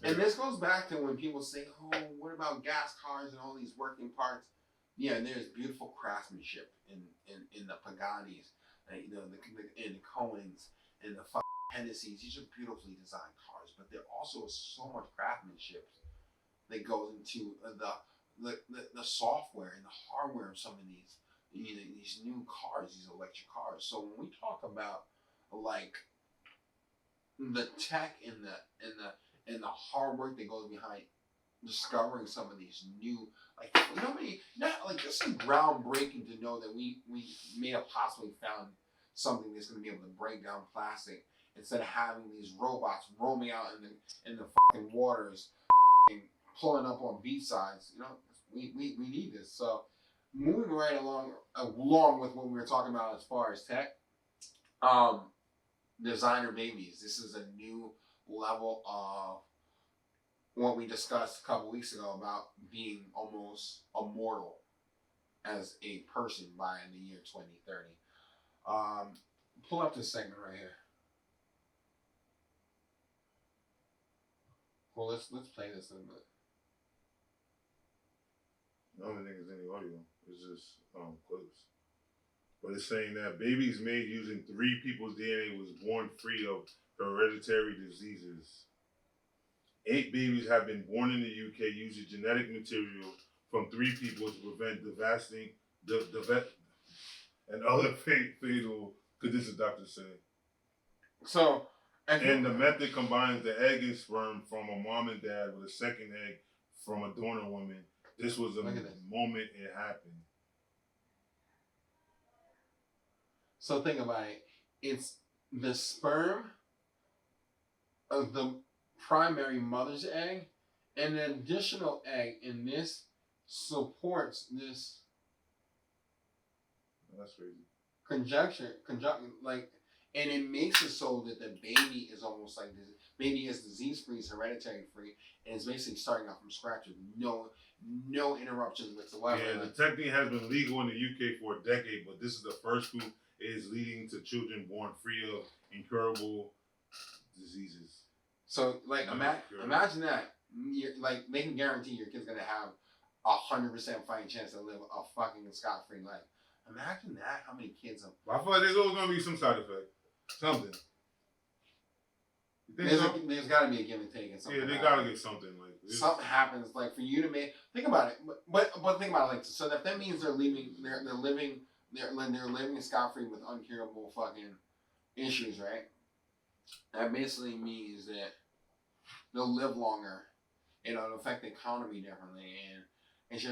S1: And this goes back to when people say, "Oh, what about gas cars and all these working parts?" Yeah, and there's beautiful craftsmanship in the Pagani's, and the Cohens and the Hennessy's. These are beautifully designed cars, but there also is so much craftsmanship that goes into the software and the hardware of some of these new cars, these electric cars. So when we talk about the tech and the hard work that goes behind discovering some of these new this is groundbreaking to know that we may have possibly found something that's going to be able to break down plastic instead of having these robots roaming out in the fucking waters and pulling up on beach sides. We need this. So moving right along with what we were talking about as far as tech, designer babies. This is a new level of what we discussed a couple weeks ago about being almost immortal as a person by the year 2030. Pull up this segment right here. Well, let's play this in a minute.
S2: I don't think there's any audio. It's just clips. But it's saying that babies made using 3 people's DNA was born free of hereditary diseases. 8 babies have been born in the UK using genetic material from 3 people to prevent devastating and other fatal conditions, doctors say.
S1: So,
S2: And the method combines the egg and sperm from a mom and dad with a second egg from a donor woman. This was the
S1: Look at this.
S2: moment it happened.
S1: So think about it. It's the sperm of the primary mother's egg, and an additional egg in this supports this
S2: That's crazy.
S1: like, and it makes it so that the baby is almost like this. Baby is disease-free, it's hereditary-free, and it's basically starting off from scratch with no interruptions whatsoever.
S2: Yeah, the technique has been legal in the UK for a decade, but this is the first who is leading to children born free of incurable diseases.
S1: So, like, imagine that. Like, they can guarantee your kid's gonna have 100% fighting chance to live a fucking scot-free life. Imagine that. How many kids have?
S2: I feel like there's always gonna be some side effect, something. You think so?
S1: There's got to be a give and take and something.
S2: Yeah, they
S1: like
S2: gotta
S1: that.
S2: get something like this.
S1: Something happens, like for you to make. Think about it, but think about it, like, so that means they're living scot free with uncurable fucking issues, right? That basically means that they'll live longer. It'll affect the economy differently, and it's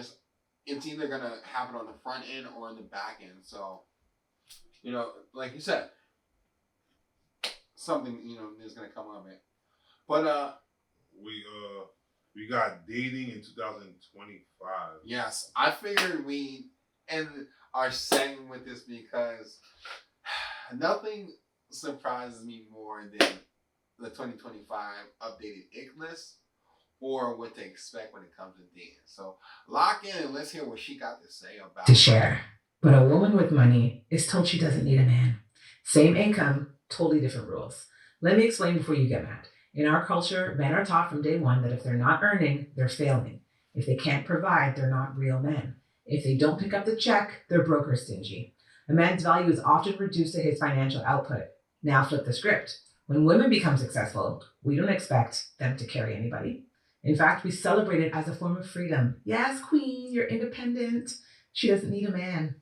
S1: either gonna happen on the front end or on the back end. So, like you said, something is gonna come of it. But
S2: we got dating in 2025.
S1: yes, I figured we end our segment with this because nothing surprises me more than the 2025 updated ick list or what to expect when it comes to dating. So lock in and let's hear what she got to say about
S9: to share. But a woman with money is told she doesn't need a man. Same income, totally different rules. Let me explain before you get mad. In our culture, men are taught from day one that if they're not earning, they're failing. If they can't provide, they're not real men. If they don't pick up the check, they're broker stingy. A man's value is often reduced to his financial output. Now flip the script. When women become successful, we don't expect them to carry anybody. In fact, we celebrate it as a form of freedom. Yes, queen, you're independent. She doesn't need a man.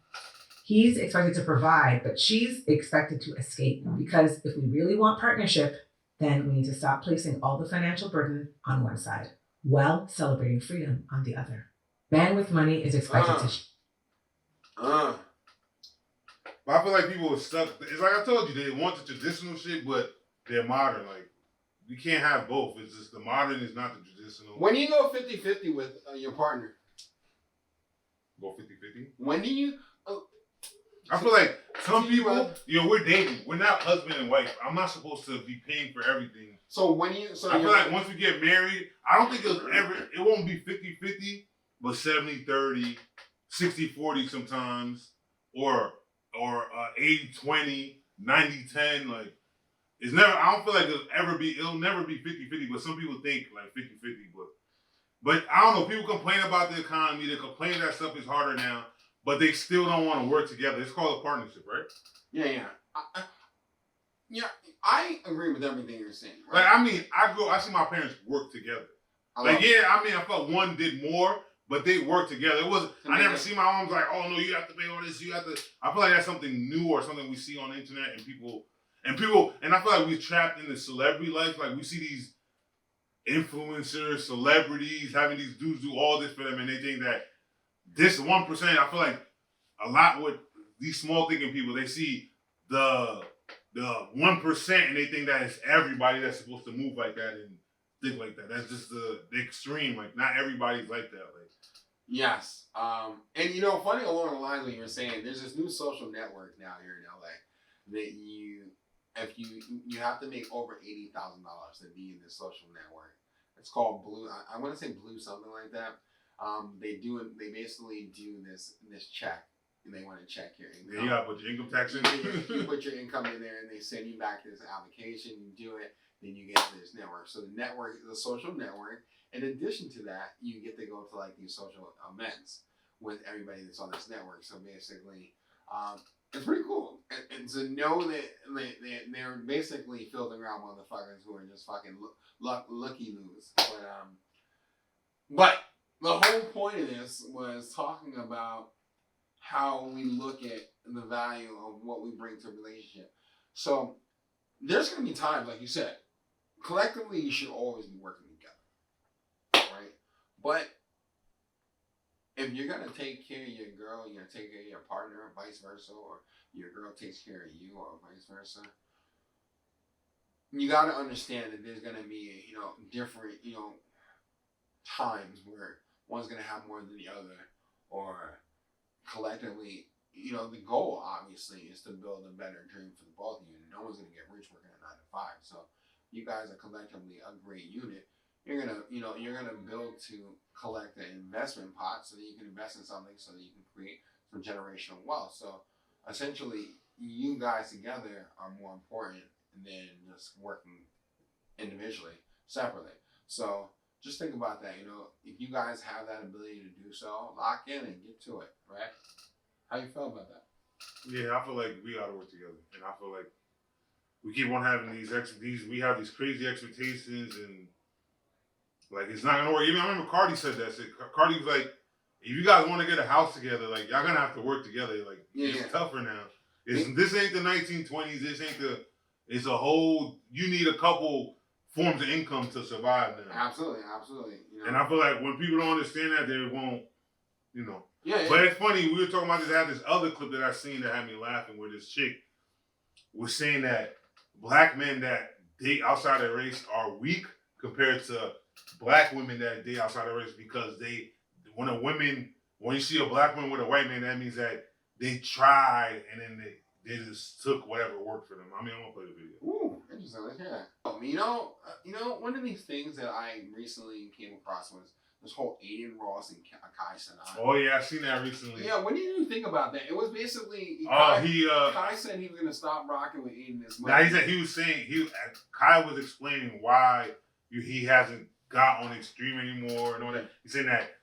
S9: He's expected to provide, but she's expected to escape. Because if we really want partnership, then we need to stop placing all the financial burden on one side while celebrating freedom on the other. Man with money is expected to...
S2: But I feel like people are stuck. It's like I told you, they want the traditional shit, but they're modern. Like, you can't have both. It's just the modern is not the traditional.
S1: When you go 50-50 with your partner?
S2: Go 50-50?
S1: When do you...
S2: I feel like some people, we're dating. We're not husband and wife. I'm not supposed to be paying for everything.
S1: So when you... So
S2: I feel like once we get married, I don't think it won't be 50-50, but 70-30, 60-40 sometimes, or 80-20, 90-10. Like, it's never, I don't feel like it'll never be 50-50, but some people think like 50-50, but I don't know, people complain about the economy, they complain that stuff is harder now, but they still don't want to work together. It's called a partnership, right?
S1: Yeah. I agree with everything you're saying. Right?
S2: Like, I mean, I see my parents work together. I felt one did more, but they worked together. It wasn't. I never see my moms like, oh no, you have to pay all this. You have to. I feel like that's something new or something we see on the internet, and people, and I feel like we're trapped in the celebrity life. Like, we see these influencers, celebrities having these dudes do all this for them, and they think that this 1%. I feel like a lot with these small thinking people, they see the 1% and they think that it's everybody that's supposed to move like that and think like that. That's just the extreme. Like, not everybody's like that. Like,
S1: yes. And funny along the lines of what you were saying, there's this new social network now here in LA that if you have to make over $80,000 to be in this social network. It's called Blue. I want to say Blue, something like that. They basically do this check, and they want to check your income.
S2: Yeah, you gotta put your income tax in.
S1: You put your income in there, and they send you back this application. You do it, then you get this network. So the network is a social network. In addition to that, you get to go to like these social events with everybody that's on this network. So basically, it's pretty cool. And to know that they're basically filtering out motherfuckers who are just fucking looky loos. But the whole point of this was talking about how we look at the value of what we bring to a relationship. So there's going to be times, like you said, collectively you should always be working together, right? But if you're going to take care of your girl, you're going to take care of your partner, or vice versa, or your girl takes care of you, or vice versa, you got to understand that there's going to be, different, times where one's going to have more than the other, or collectively, the goal obviously is to build a better dream for the both of you. No one's going to get rich working at 9 to 5. So you guys are collectively a great unit. You're gonna build to collect an investment pot so that you can invest in something so that you can create some generational wealth. So essentially, you guys together are more important than just working individually, separately. So just think about that. If you guys have that ability to do so, lock in and get to it, right? How you feel about that?
S2: Yeah, I feel like we gotta work together, and I feel like we keep on having we have these crazy expectations, and like it's not gonna work. Even I remember Cardi said that. Cardi was like, "If you guys want to get a house together, like y'all gonna have to work together. Like it's tougher now. This ain't the 1920s. This ain't the. It's a whole. You need a couple forms of income to survive now.
S1: Absolutely.
S2: And I feel like when people don't understand that, they won't.
S1: Yeah.
S2: But it's funny. We were talking about this. I had this other clip that I seen that had me laughing, where this chick was saying that black men that date outside their race are weak compared to black women that date outside their race, because when you see a black woman with a white man, that means that they tried and then they just took whatever worked for them. I mean, I'm gonna play the video.
S1: Ooh, interesting. Let's hear that. One of these things that I recently came across was this whole Aiden Ross and Kai Cenat.
S2: Oh yeah, I seen that recently.
S1: Yeah, what did you think about that? It was basically Kai said he was gonna stop rocking with Aiden this month.
S2: Kai was explaining why he hasn't got on Extreme anymore and all that. He's saying that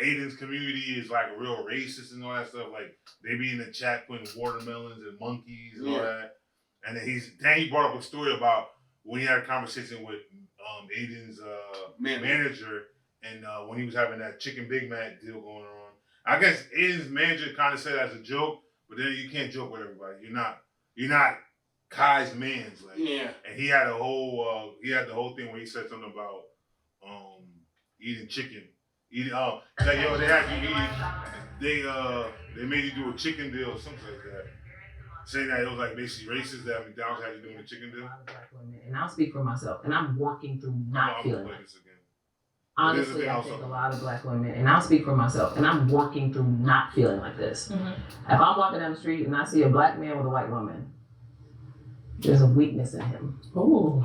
S2: Aiden's community is like real racist and all that stuff. Like they be in the chat putting watermelons and monkeys and all that. And then he brought up a story about when he had a conversation with Aiden's manager, and when he was having that chicken Big Mac deal going on. I guess Aiden's manager kind of said it as a joke, but then you can't joke with everybody. You're not Kai's man's. And he had the whole thing where he said something about eating chicken. They made you do a chicken deal or something like that. Saying that it was like basically racist that McDonald's had you doing a chicken deal.
S9: And I'll speak for myself, and I'm working through not feeling like this. Honestly, I think a lot of black women, and I'll speak for myself, and I'm working through not feeling like this. Mm-hmm. If I'm walking down the street and I see a black man with a white woman, there's a weakness in him. Ooh,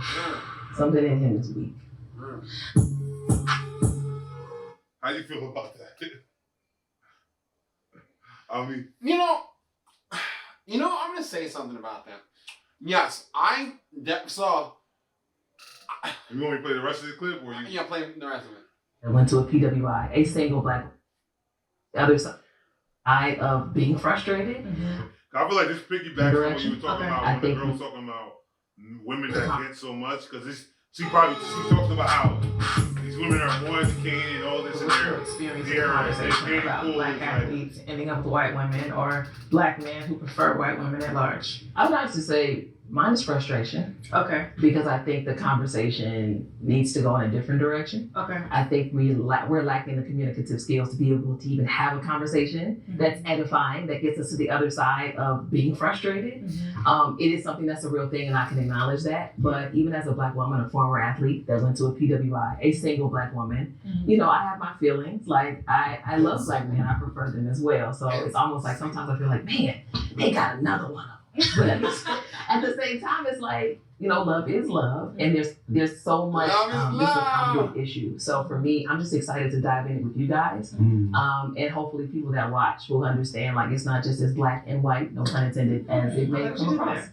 S9: something in him is weak.
S2: How you feel about that? I mean,
S1: I'm gonna say something about that. Yes,
S2: you want me to play the rest of the clip, or you?
S1: Yeah, play the rest of it.
S9: I went to a PWI, a single black. The other side of being frustrated.
S2: Mm-hmm. I feel like this piggybacks on what you were talking about. When the girl was talking about women that get so much, because she talks about how these women are more educated and all this, and they're
S9: conversation about black athletes ending up with white women or black men who prefer white women at large. I would like to say mine is frustration. Okay. Because I think the conversation needs to go in a different direction. Okay. I think we're lacking the communicative skills to be able to even have a conversation that's edifying, that gets us to the other side of being frustrated. Mm-hmm. It is something that's a real thing, and I can acknowledge that. But even as a black woman, a former athlete that went to a PWI, a single black woman, I have my feelings. Like I love black men, I prefer them as well. So it's almost like sometimes I feel like, man, they got another one of them. But at the same time, it's like, love is love, and there's so much love issue. So for me, I'm just excited to dive in with you guys, and hopefully people that watch will understand, like, it's not just as black and white, no pun intended, as it may come across.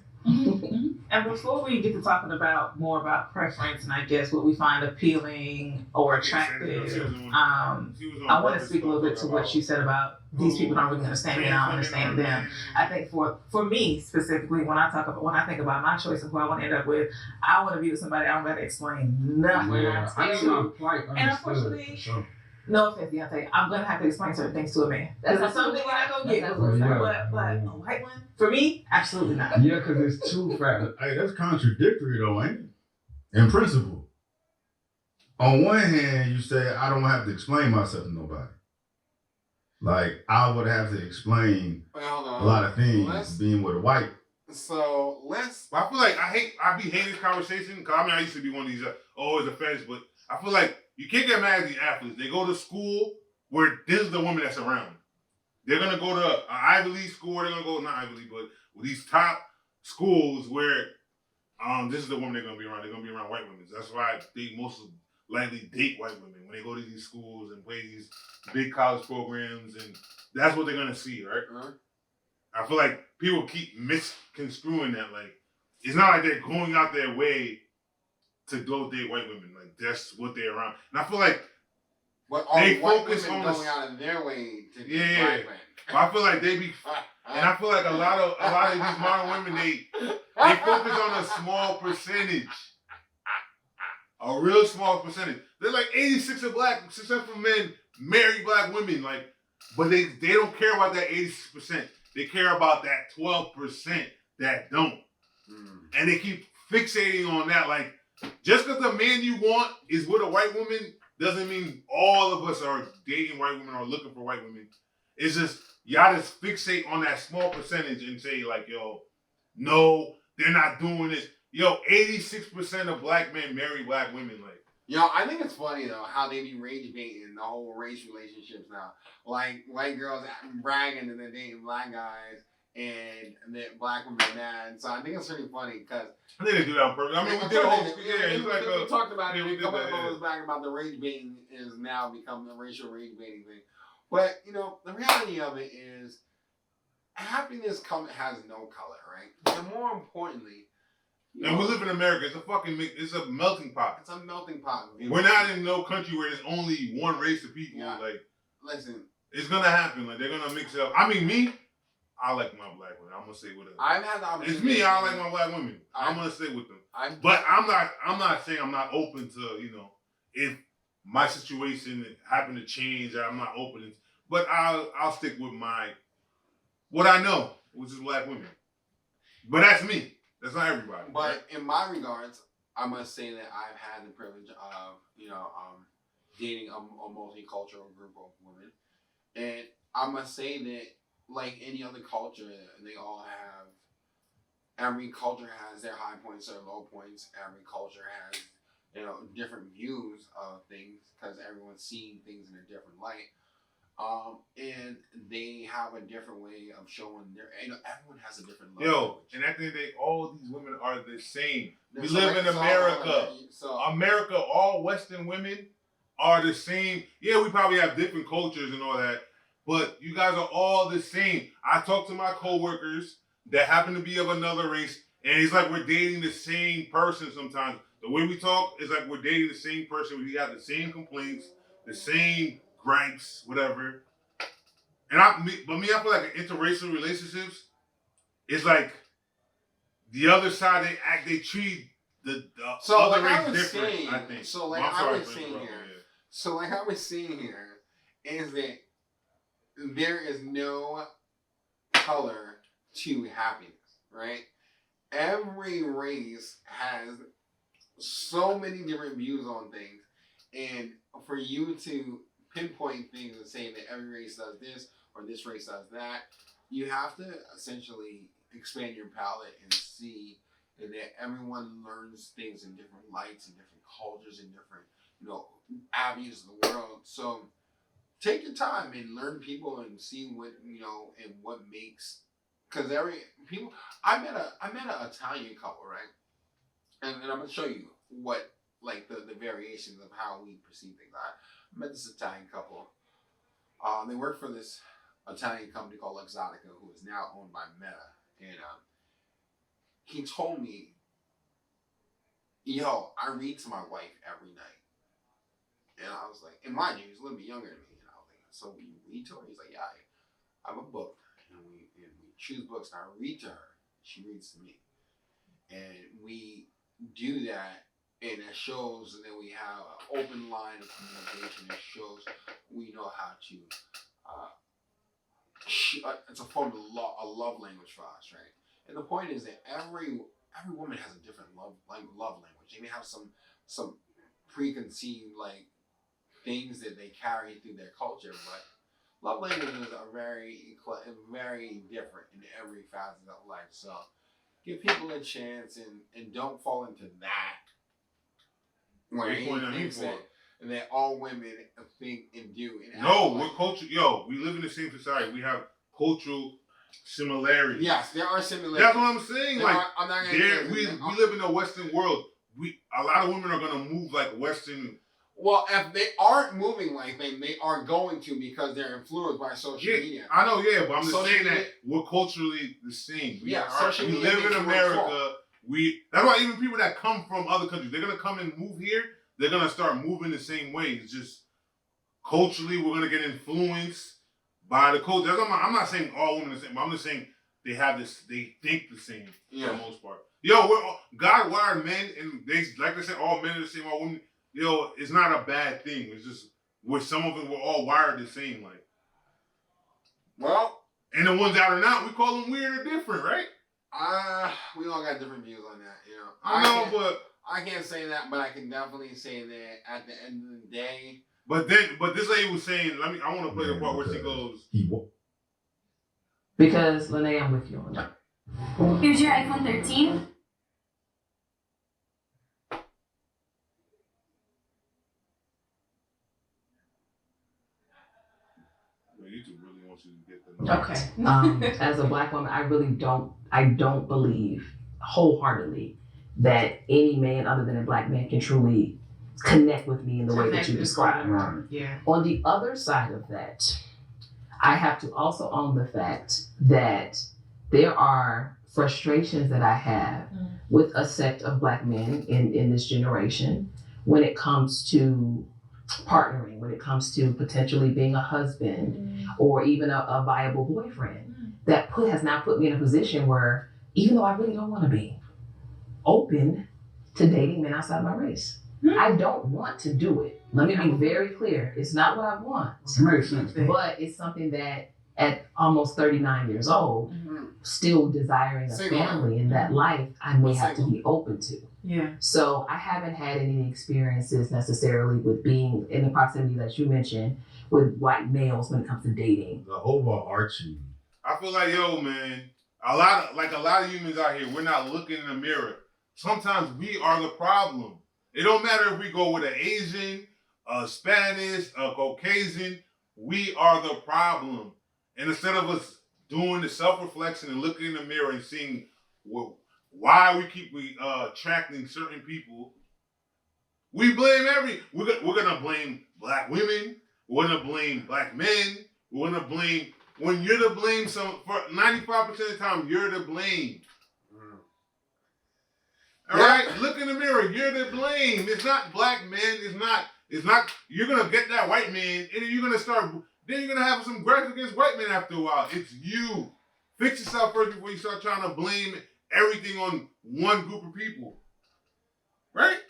S10: And before we get to talking about more about preference and I guess what we find appealing or attractive, I want to speak a little bit to what you said about these people don't really understand me and I don't understand them. I think for me specifically, when I think about my choice of who I want to end up with, I want to be with somebody I don't got to explain nothing.
S6: Yeah, I
S10: and unfortunately, No offense, Deontay. I'm gonna have to explain certain things to a man. That's something you're not gonna get.
S6: That's
S10: But
S6: absolutely
S10: a white one, for me, absolutely not.
S11: Yeah, because it's too fast. Hey, that's contradictory though, ain't it? In principle. On one hand, you say, I don't have to explain myself to nobody. Like, I would have to explain a lot of things being with a white.
S1: So let's.
S2: I feel like I be hating this conversation because I mean I used to be one of these it's a fetish, but I feel like you can't get mad at these athletes. They go to school where this is the woman that's around. They're gonna go to an Ivy League school. They're gonna go not Ivy League, but with these top schools where this is the woman they're gonna be around. They're gonna be around white women. That's why they most likely date white women when they go to these schools and play these big college programs, and that's what they're gonna see, right?
S1: Uh-huh.
S2: I feel like people keep misconstruing that. Like, it's not like they're going out their way to go date white women. Like, that's what they're around. And I feel like they focus on
S1: going out of their way to date
S2: yeah.
S1: white women.
S2: I feel like they be, and I feel like a lot of these modern women, they focus on a small percentage, a real small percentage. They're like 86 of black successful men marry black women, like, but they don't care about that 86%. They care about that 12% that don't. And they keep fixating on that. Like, just because the man you want is with a white woman doesn't mean all of us are dating white women or looking for white women. It's just, y'all just fixate on that small percentage and say, like, yo, no, they're not doing this. Yo, 86% of black men marry black women. Like,
S1: Yo, I think it's funny though how they be rage baiting the whole race relationships now. Like white girls bragging that they're dating black guys and that black women are mad. So I think it's pretty funny because
S2: I think they do that on purpose. I mean, we did a whole it's like
S1: we talked about
S2: yeah,
S1: it.
S2: we
S1: We
S2: did
S1: couple
S2: that,
S1: of back about the rage baiting is now becoming a racial rage baiting thing. But you know, the reality of it is happiness has no color, right? And more importantly.
S2: And we live in America. It's a melting pot.
S1: It's a melting pot.
S2: We're not in no country where there's only one race of people.
S1: Yeah.
S2: Like,
S1: listen,
S2: it's gonna happen. Like, they're gonna mix it up. I mean, me, I like my black women. I'm gonna say whatever.
S1: I've had the opportunity.
S2: It's me. I like my black women. I'm gonna stay with them. But I'm not saying I'm not open to, you know, if my situation happened to change, I'm not open. But I'll stick with what I know, which is black women. But that's me. That's not everybody.
S1: But in my regards, I must say that I've had the privilege of, you know, dating a multicultural group of women. And I must say that, like any other culture, every culture has their high points, their low points. Every culture has, you know, different views of things because everyone's seeing things in a different light. And they have a different way of showing everyone has a different love.
S2: Yo, and at the end of the day, all these women are the same. We
S1: So
S2: live in America.
S1: So
S2: America, all Western women are the same. Yeah, we probably have different cultures and all that, but you guys are all the same. I talk to my coworkers that happen to be of another race, and it's like we're dating the same person sometimes. The way we talk is like we're dating the same person. We got the same complaints, the same gripes, whatever. And I feel like interracial relationships is like the other side. They treat the other race different. I think.
S1: So like I was saying here is that there is no color to happiness, right? Every race has so many different views on things, and for you to pinpoint things and say that every race does this or this race does that, you have to essentially expand your palette and see that everyone learns things in different lights and different cultures and different, you know, avenues of the world. So take your time and learn people and see what, you know, and what makes, because I met an Italian couple, right? And I'm gonna show you what, like the variations of how we perceive things. I met this Italian couple. They work for this Italian company called Luxottica, who is now owned by Meta. And he told me, yo, I read to my wife every night. And I was like, and mind you, he's a little bit younger than me. And I was like, so you read to her? He's like, yeah, I have a book. And we choose books and I read to her. She reads to me. And we do that and it shows that we have an open line of communication. It shows we know how to. It's a form of a love language for us, right? And the point is that every woman has a different love language. They may have some preconceived like things that they carry through their culture, but love languages are very different in every facet of life. So give people a chance and don't fall into that. Where he thinks that all women think and do. And
S2: no, we're culture. Yo, we live in the same society. We have cultural similarities.
S1: Yes, there are similarities.
S2: That's what I'm saying. We live in a Western world. A lot of women are gonna move like Western.
S1: Well, if they aren't moving like they are going to because they're influenced by social media.
S2: I know, but I'm just saying that we're culturally the same. We live in America. That's why even people that come from other countries, they're gonna come and move here. They're gonna start moving the same way. It's just culturally, we're gonna get influenced by the culture. I'm not saying all women are the same, but I'm just saying they have this. They think the same for the most part. God wired men, and they, like I said, all men are the same. All women, it's not a bad thing. It's just with some of them, we're all wired the same. Like,
S1: well,
S2: and the ones that are not, we call them weird or different, right?
S1: We all got different views on that.
S2: I know, but
S1: I can't say that, but I can definitely say that at the end of the day.
S2: But this lady was saying, I want to play the part where she goes.
S9: Because Lene, I'm with you on that.
S12: Here's your iPhone 13.
S2: YouTube really wants you to get the
S9: Okay. As a Black woman, I don't believe wholeheartedly that any man other than a Black man can truly connect with me in the way that you describe.
S10: Yeah.
S9: On the other side of that, I have to also own the fact that there are frustrations that I have with a sect of Black men in this generation when it comes to partnering, when it comes to potentially being a husband or even a viable boyfriend. That has now put me in a position where, even though I really don't want to be open to dating men outside my race, I don't want to do it. Let me be very clear. It's not what I want.
S5: It makes sense.
S9: But it's something that at almost 39 years old, still desiring a family in that life, I may have to be open to.
S10: Yeah.
S9: So I haven't had any experiences necessarily with being in the proximity that you mentioned with Black males when it comes to dating.
S11: The overarching.
S2: I feel like, man, a lot of humans out here, we're not looking in the mirror. Sometimes we are the problem. It don't matter if we go with an Asian, a Spanish, a Caucasian, we are the problem. And instead of us doing the self-reflection and looking in the mirror and seeing why we keep attracting certain people, we blame we're gonna blame Black women, we're gonna blame Black men, we're gonna blame, when you're to blame for 95% of the time, you're to blame. All right, look in the mirror. You're to blame. It's not Black men. It's not. You're gonna get that white man, and then you're gonna have some grudge against white men after a while. It's you. Fix yourself first before you start trying to blame everything on one group of people. Right?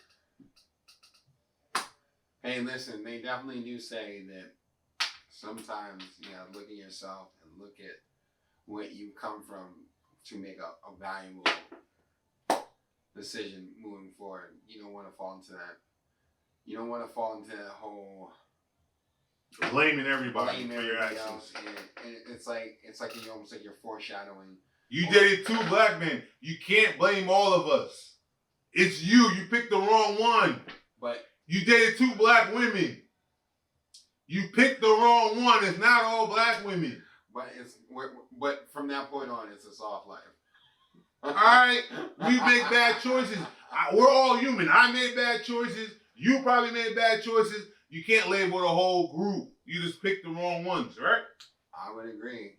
S1: Hey, listen. They definitely do say that sometimes you gotta look at yourself and look at where you come from to make a valuable decision moving forward. You don't want to fall into that. You don't want to fall into that whole
S2: blaming everybody for your actions.
S1: Else. And it's like you almost like you're foreshadowing.
S2: You dated 2 Black men. You can't blame all of us. It's you. You picked the wrong one.
S1: But
S2: you dated 2 Black women. You picked the wrong one. It's not all Black women.
S1: But from that point on, it's a soft life.
S2: All right, we make bad choices. We're all human. I made bad choices. You probably made bad choices. You can't label the whole group. You just picked the wrong ones, right?
S1: I would agree.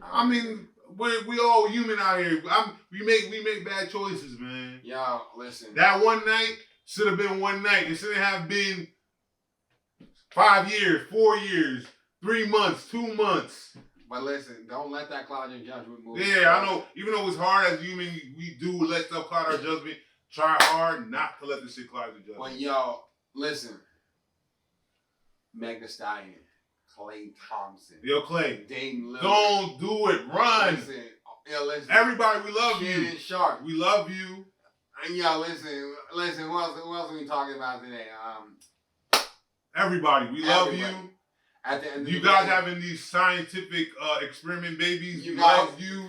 S2: I mean, we all human out here. We make bad choices, man.
S1: Yo, listen.
S2: That one night should have been one night. It shouldn't have been 5 years, 4 years, 3 months, 2 months.
S1: But listen, don't let that cloud your judgment move.
S2: Yeah, I know. Even though it's hard as human, we do let stuff cloud our judgment. try hard not to let the shit cloud your
S1: Well,
S2: judgment.
S1: yo, listen. Meg Thee Stallion, Klay Thompson,
S2: Yo, Clay,
S1: Dame Lillard.
S2: don't do it. Run.
S1: Listen, listen.
S2: Everybody, we love
S1: Shannon
S2: you.
S1: Sharp.
S2: We love you.
S1: And yo, listen. What else are we talking about today?
S2: Everybody, we love
S1: Everybody.
S2: you.
S1: At the end of
S2: You
S1: the
S2: guys
S1: day,
S2: having these scientific experiment babies,
S1: You
S2: we
S1: guys-
S2: love you.